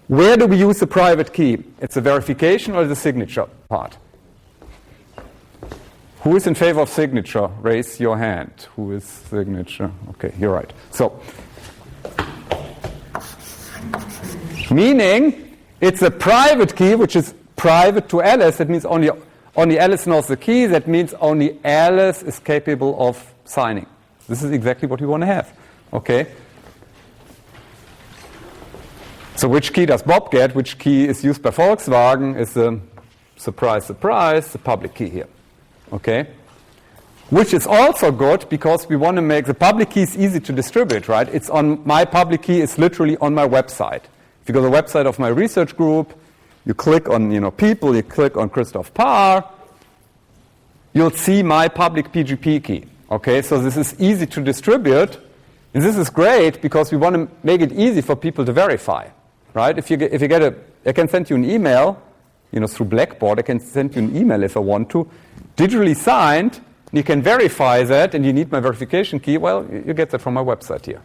Where do we use the private key? It's the verification or the signature part? Who is in favor of signature? Raise your hand. Who is signature? Okay, you're right. So, meaning it's a private key, which is private to Alice. That means only Alice knows the key. That means only Alice is capable of signing. This is exactly what we want to have. Okay? So which key does Bob get? Which key is used by Volkswagen? Is a surprise, surprise, the public key here. Okay? Which is also good because we want to make the public key is easy to distribute, right? It's on my public key is literally on my website. If you go to the website of my research group, you click on people, you click on Christoph Parr, you'll see my public PGP key. Okay, so this is easy to distribute, and this is great because we want to make it easy for people to verify, right? If you get I can send you an email, through Blackboard. I can send you an email if I want to, digitally signed. And you can verify that, and you need my verification key. Well, you get that from my website here.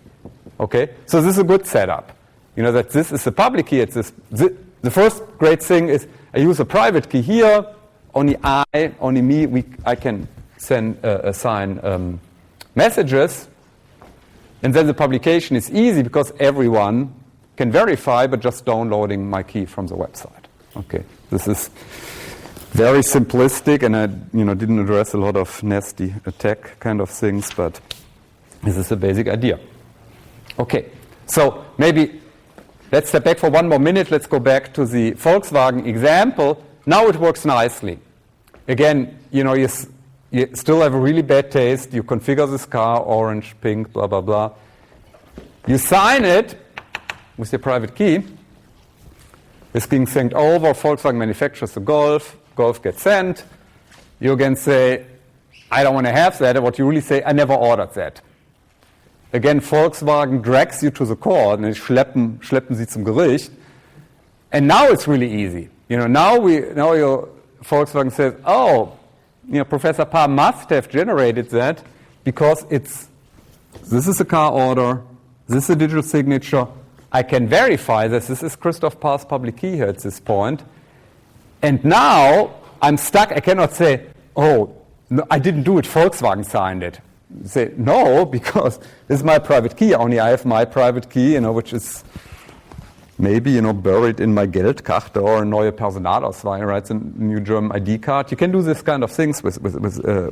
Okay, so this is a good setup. That this is the public key. It's the first great thing is I use a private key here. Only me, I can assign messages. And then the publication is easy because everyone can verify by just downloading my key from the website. Okay, this is very simplistic, and I didn't address a lot of nasty attack kind of things, but this is the basic idea. Okay, so maybe let's step back for one more minute. Let's go back to the Volkswagen example. Now it works nicely. Again, you still have a really bad taste. You configure this car, orange, pink, blah, blah, blah. You sign it with your private key. It's being sent over. Volkswagen manufactures the Golf. Golf gets sent. You again say, I don't want to have that. What you really say, I never ordered that. Again, Volkswagen drags you to the court and schleppen sie zum Gericht. And now it's really easy. Now your Volkswagen says, oh, Professor Parr must have generated that because this is a car order, this is a digital signature. I can verify this. This is Christoph Parr's public key here at this point. And now I'm stuck. I cannot say, oh, no, I didn't do it. Volkswagen signed it. Say, no, because this is my private key. Only I have my private key, which is maybe, buried in my Geldkarte or neue Personalausweis, right? It's a new German ID card. You can do this kind of things with the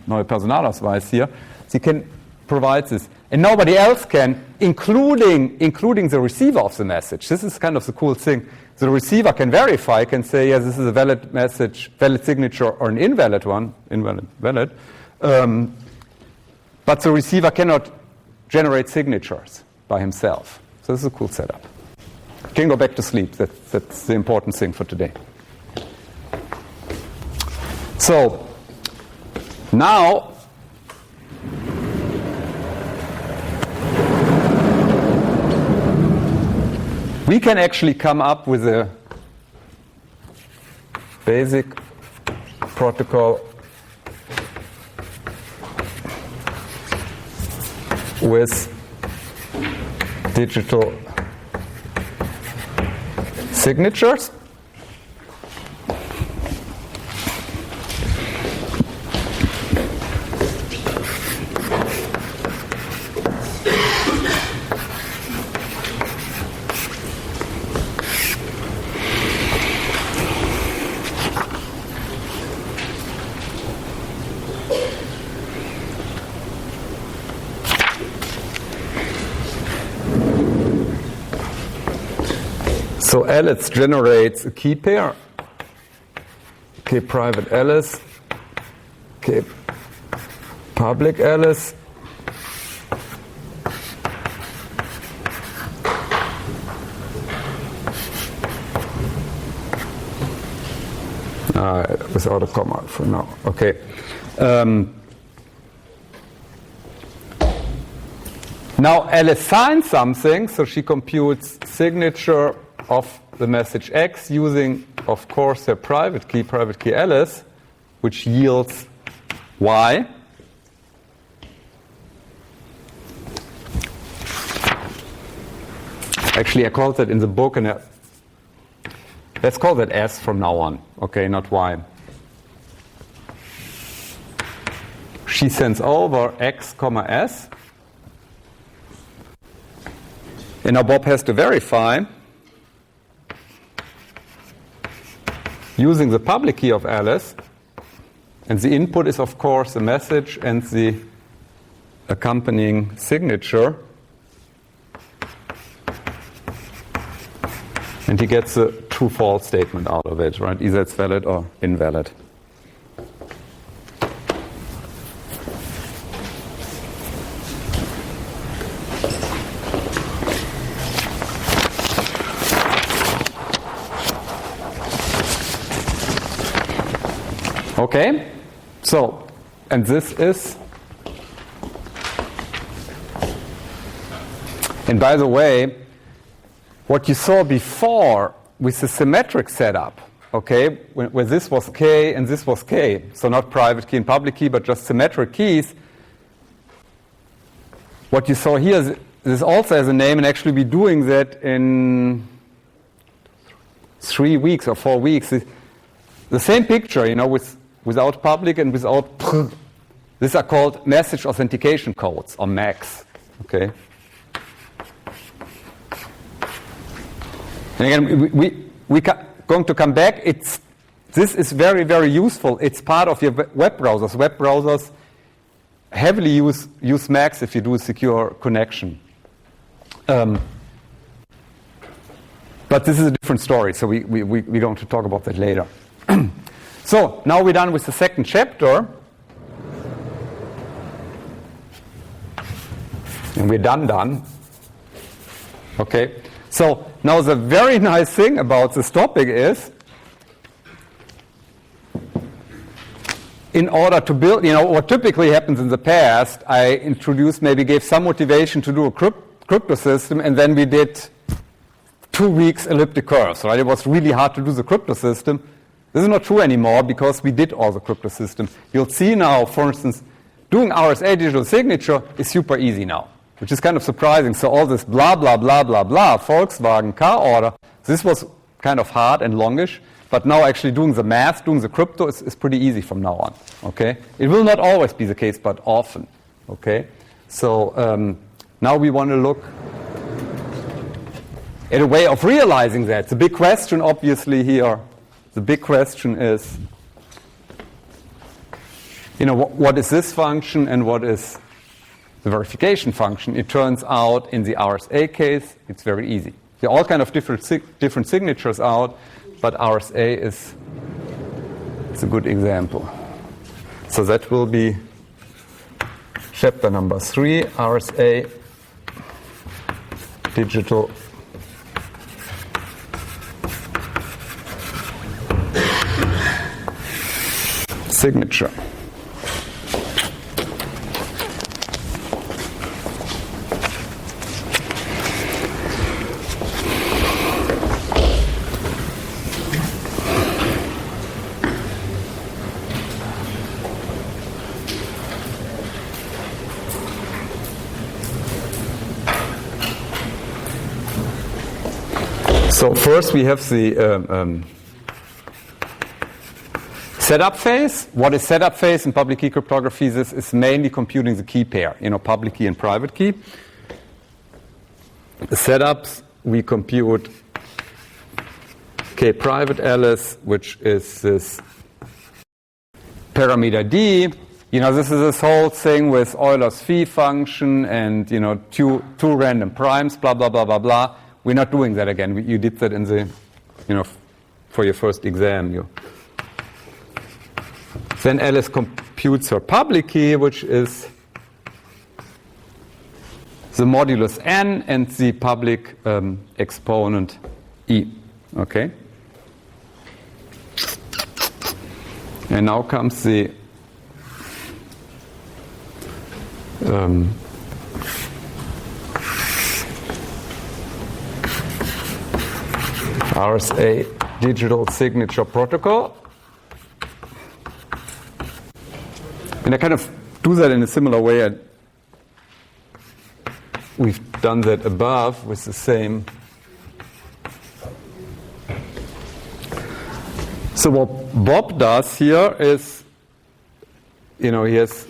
neue Personalausweis here. So you can provide this. And nobody else can, including the receiver of the message. This is kind of the cool thing. The receiver can verify, can say, yes, this is a valid message, valid signature, or an invalid one, valid. But the receiver cannot generate signatures by himself. So this is a cool setup. You can go back to sleep. That's the important thing for today. So now we can actually come up with a basic protocol with digital signatures. So Alice generates a key pair. Okay, private Alice. Okay, public Alice. Without a comma for now. Okay. Now Alice signs something, so she computes signature of the message X using, of course, her private key Alice, which yields Y. Actually, I called that in the book, and let's call that S from now on, okay, not Y. She sends over X, S, and now Bob has to verify using the public key of Alice, and the input is, of course, the message and the accompanying signature. And he gets a true-false statement out of it, right? Either it's valid or invalid. Okay, so, and this is, and by the way, what you saw before with the symmetric setup, okay, where this was K and this was K, so not private key and public key, but just symmetric keys, what you saw here, this also has a name, and actually be doing that in 3 weeks or 4 weeks. The same picture, without public and without These are called message authentication codes, or MACs. Okay. And again, we're going to come back. This is very, very useful. It's part of your web browsers. Web browsers heavily use MACs if you do a secure connection. But this is a different story, so we're going to talk about that later. So now we're done with the second chapter. And we're done. Okay. So now the very nice thing about this topic is, in order to build, what typically happens in the past, I introduced, maybe gave some motivation to do a crypto system, and then we did 2 weeks elliptic curves, right? It was really hard to do the crypto system. This is not true anymore because we did all the crypto system. You'll see now, for instance, doing RSA digital signature is super easy now, which is kind of surprising. So all this blah, blah, blah, blah, blah, Volkswagen car order, this was kind of hard and longish, but now actually doing the math, doing the crypto is pretty easy from now on, okay? It will not always be the case, but often, okay? So now we want to look at a way of realizing that. The big question, obviously, here, the big question is, what is this function and what is the verification function? It turns out in the RSA case, it's very easy. There are all kind of different signatures out, but RSA is a good example. So that will be chapter number 3, RSA digital signature. So first we have the setup phase. What is setup phase in public key cryptography? This is mainly computing the key pair, public key and private key. The setups, we compute K private Alice, which is this parameter D. This is this whole thing with Euler's phi function and, two random primes, blah, blah, blah, blah, blah. We're not doing that again. You did that in the, for your first exam. Then Alice computes her public key, which is the modulus n and the public exponent e. Okay? And now comes the RSA digital signature protocol. And I kind of do that in a similar way. We've done that above with the same. So what Bob does here is, he has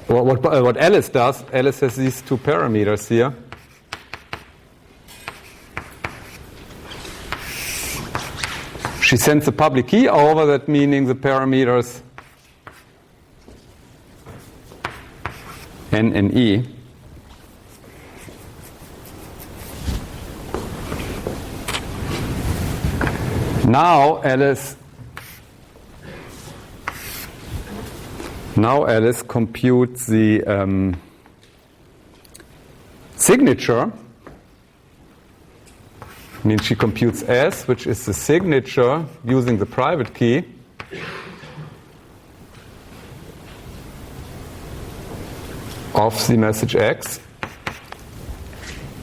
what Alice does. Alice has these two parameters here. She sends the public key over, that meaning the parameters n and e. Now Alice computes the signature. She computes S, which is the signature using the private key. Of the message X.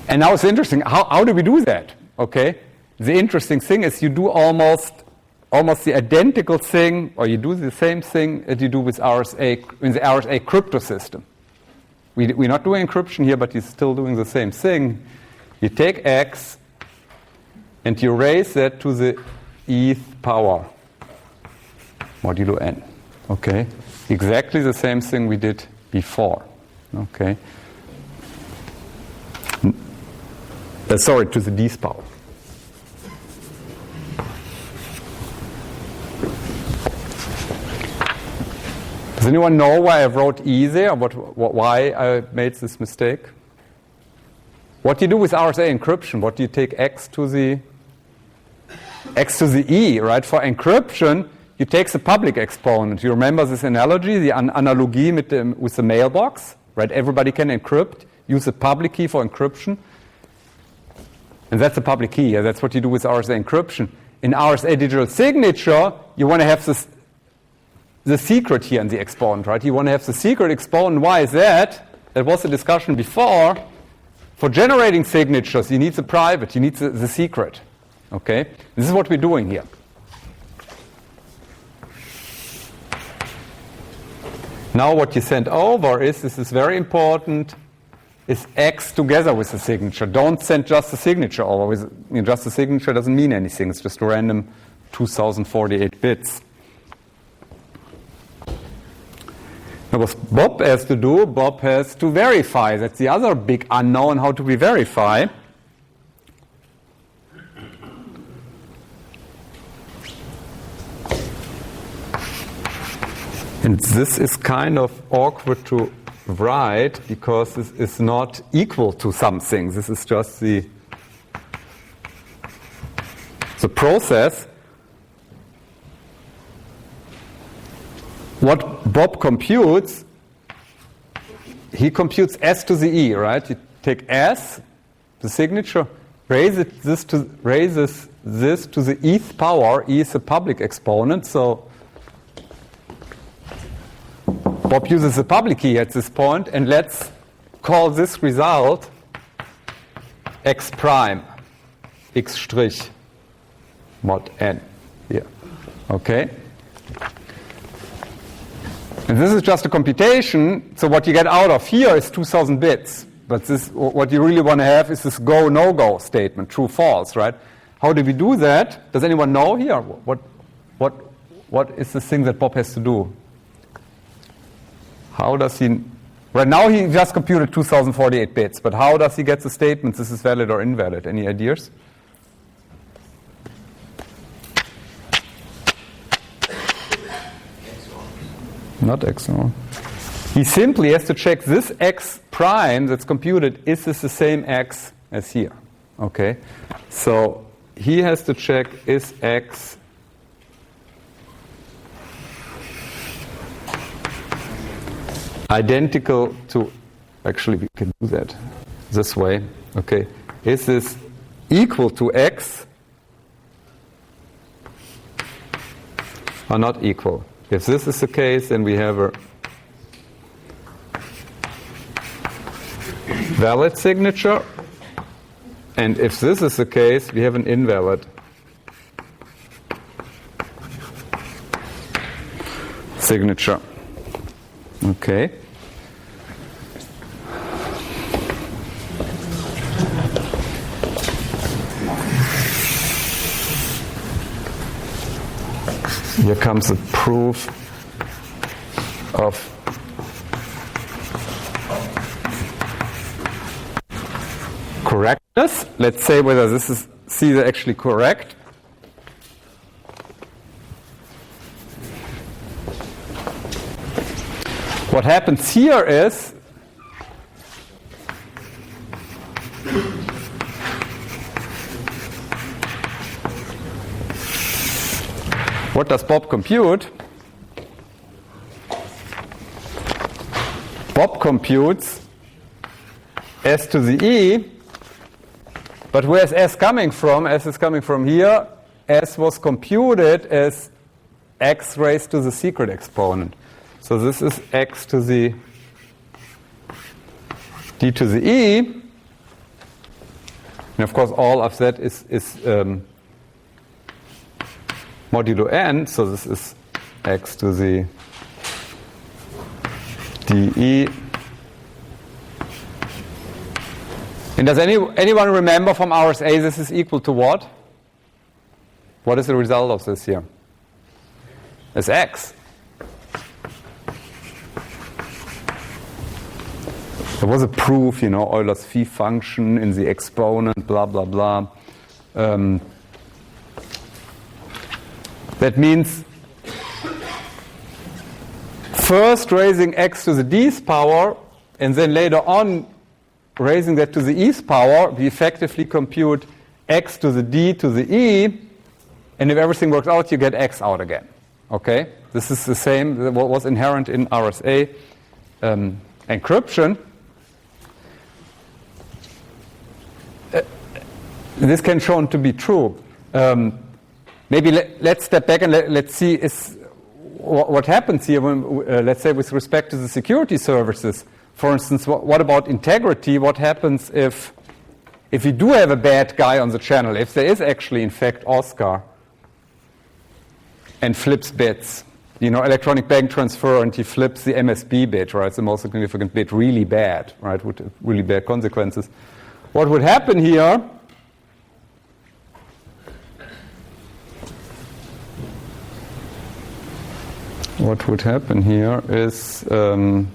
And now it's interesting. How do we do that? Okay. The interesting thing is you do almost the identical thing, or you do the same thing that you do with RSA in the RSA crypto system. We're not doing encryption here, but you're still doing the same thing. You take X and you raise that to the eth power. modulo n. Okay, exactly the same thing we did before. Okay. Sorry, to the d's power. Does anyone know why I wrote e there? Why I made this mistake? What do you do with RSA encryption? What do you take x to the e, right? For encryption, you take the public exponent. You remember this analogy, the analogie with the mailbox, right? Everybody can encrypt, use the public key for encryption. And that's the public key. Yeah? That's what you do with RSA encryption. In RSA digital signature, you want to have the secret here in the exponent, right? You want to have the secret exponent. Why is that? That was the discussion before. For generating signatures, you need the private, you need the secret. Okay? This is what we're doing here. Now what you send over is, this is very important, is X together with the signature. Don't send just the signature over. Just the signature doesn't mean anything. It's just a random 2048 bits. Now what Bob has to do, Bob has to verify. That's the other big unknown, how do we verify? And this is kind of awkward to write because this is not equal to something. This is just the process. What Bob computes, he computes S to the E, right? You take S, the signature, raises this to the eth power. E is a public exponent, so Bob uses the public key at this point, and let's call this result x prime, x strich mod n here. Okay? And this is just a computation, so what you get out of here is 2000 bits. But this, what you really want to have is this go, no-go statement, true, false, right? How do we do that? Does anyone know here? What is the thing that Bob has to do? How does he... Right now he just computed 2048 bits, but how does he get the statement this is valid or invalid? Any ideas? Not XOR. He simply has to check this x prime that's computed, is this the same x as here? Okay? So he has to check, is x identical to, actually we can do that this way, okay, is this equal to x or not equal? If this is the case, then we have a valid signature, and if this is the case, we have an invalid signature. Okay. Here comes the proof of correctness. Let's say whether this is actually correct. What happens here is what does Bob compute? Bob computes S to the E, but where's S coming from? S is coming from here. S was computed as x raised to the secret exponent. So this is x to the d to the e. And of course all of that is modulo n. So this is x to the dE. And does anyone remember from RSA this is equal to what? What is the result of this here? as x. There was a proof, Euler's phi function in the exponent, blah, blah, blah. That means first raising x to the d's power, and then later on raising that to the e's power, we effectively compute x to the d to the e, and if everything works out, you get x out again. Okay? This is the same what was inherent in RSA encryption. This can be shown to be true. Maybe let's step back and let's see what happens here when, let's say, with respect to the security services. For instance, what about integrity? What happens if we do have a bad guy on the channel, if there is actually, in fact, Oscar and flips bits, electronic bank transfer, and he flips the MSB bit, right? It's the most significant bit, really bad, right? With really bad consequences. What would happen here? What would happen here is, Bob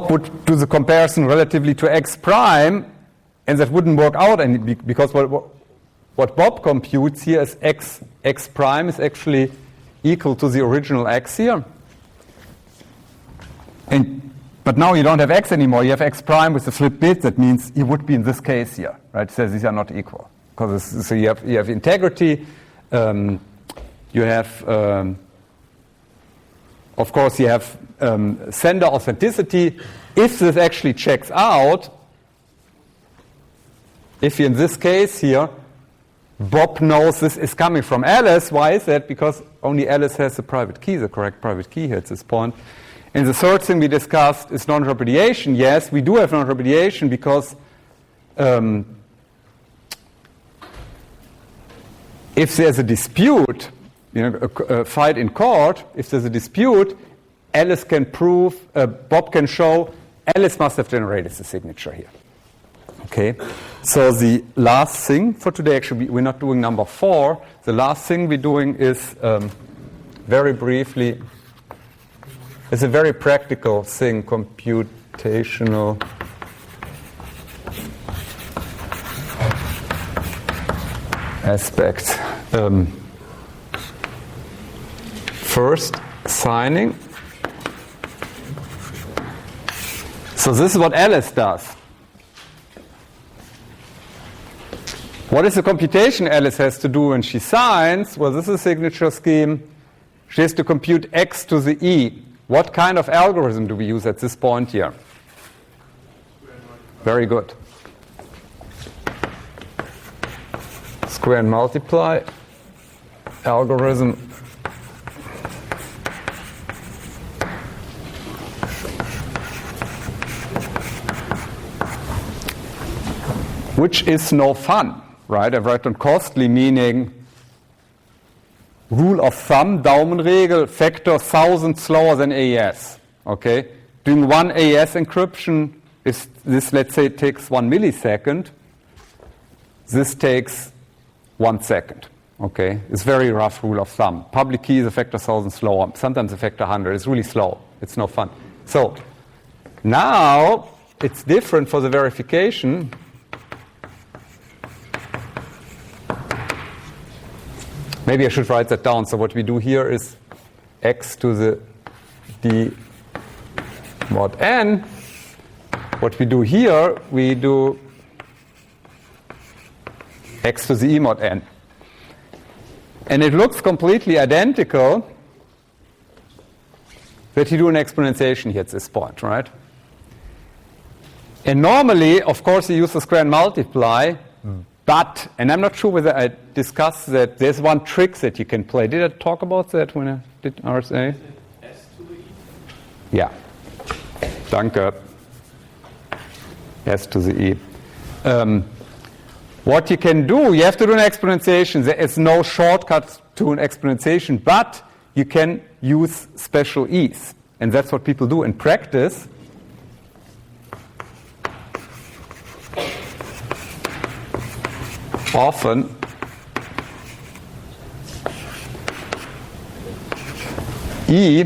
would do the comparison relatively to x prime, and that wouldn't work out because what Bob computes here is x prime is actually equal to the original x here. But now you don't have x anymore. You have x prime with the flipped bit. That means he would be in this case here, right? It says these are not equal. So you have integrity. You have, of course, you have sender authenticity. If this actually checks out, if in this case here, Bob knows this is coming from Alice. Why is that? Because only Alice has the private key, the correct private key here at this point. And the third thing we discussed is non-repudiation. Yes, we do have non-repudiation because if there's a dispute, a fight in court, if there's a dispute, Alice can prove, Bob can show, Alice must have generated the signature here. Okay, so the last thing for today, actually we're not doing number 4. The last thing we're doing is, very briefly, it's a very practical thing, computational aspect. First, signing. So this is what Alice does. What is the computation Alice has to do when she signs? Well, this is a signature scheme. She has to compute x to the e. What kind of algorithm do we use at this point here? Very good. Square and multiply algorithm. Which is no fun, right? I've written costly, meaning rule of thumb, Daumenregel, factor 1,000 slower than AES. Okay? Doing one AES encryption, if this, let's say, takes 1 millisecond, this takes 1 second. Okay? It's very rough rule of thumb. Public key is a factor 1,000 slower, sometimes a factor 100. It's really slow. It's no fun. So now it's different for the verification. Maybe I should write that down. So what we do here is x to the d mod n. What we do here, we do x to the e mod n. And it looks completely identical that you do an exponentiation here at this point, right? And normally, of course, you use the square and multiply. But, and I'm not sure whether I discussed that, there's one trick that you can play. Did I talk about that when I did RSA? S to the E? Yeah. Danke. S to the E. What you can do, you have to do an exponentiation. There is no shortcut to an exponentiation, but you can use special E's. And that's what people do in practice. often E,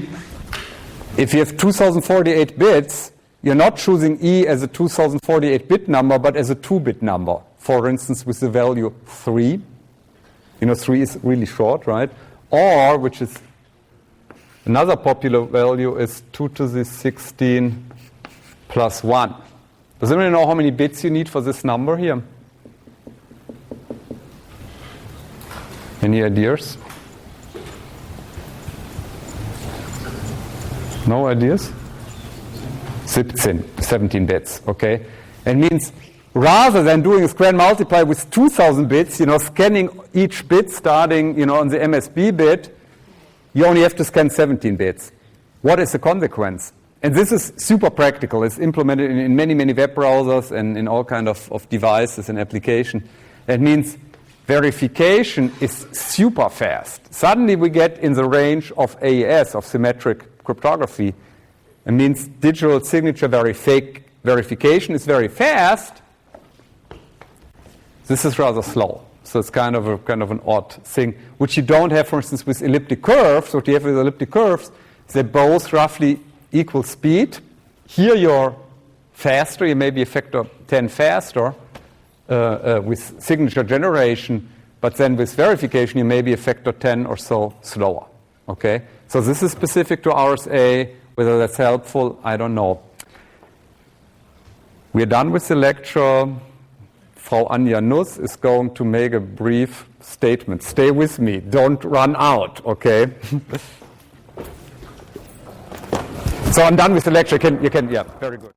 if you have 2048 bits, you're not choosing E as a 2048-bit number, but as a 2-bit number. For instance, with the value 3. 3 is really short, right? Or, which is another popular value, is 2 to the 16 plus 1. Does anyone know how many bits you need for this number here? Any ideas? No ideas? 17 bits, okay? It means rather than doing a square multiply with 2,000 bits, scanning each bit starting, on the MSB bit, you only have to scan 17 bits. What is the consequence? And this is super practical. It's implemented in many, many web browsers and in all kinds of devices and applications. That means verification is super fast. Suddenly we get in the range of AES, of symmetric cryptography. It means digital signature verification is very fast. This is rather slow. So it's kind of an odd thing, which you don't have, for instance, with elliptic curves. What you have with elliptic curves, they both roughly equal speed. Here you're faster, you may be a factor 10 faster with signature generation, but then with verification you may be a factor 10 or so slower. Okay? So this is specific to RSA. Whether that's helpful, I don't know. We're done with the lecture. Frau Anja Nuss is going to make a brief statement. Stay with me. Don't run out, okay? So I'm done with the lecture. You can, yeah, very good.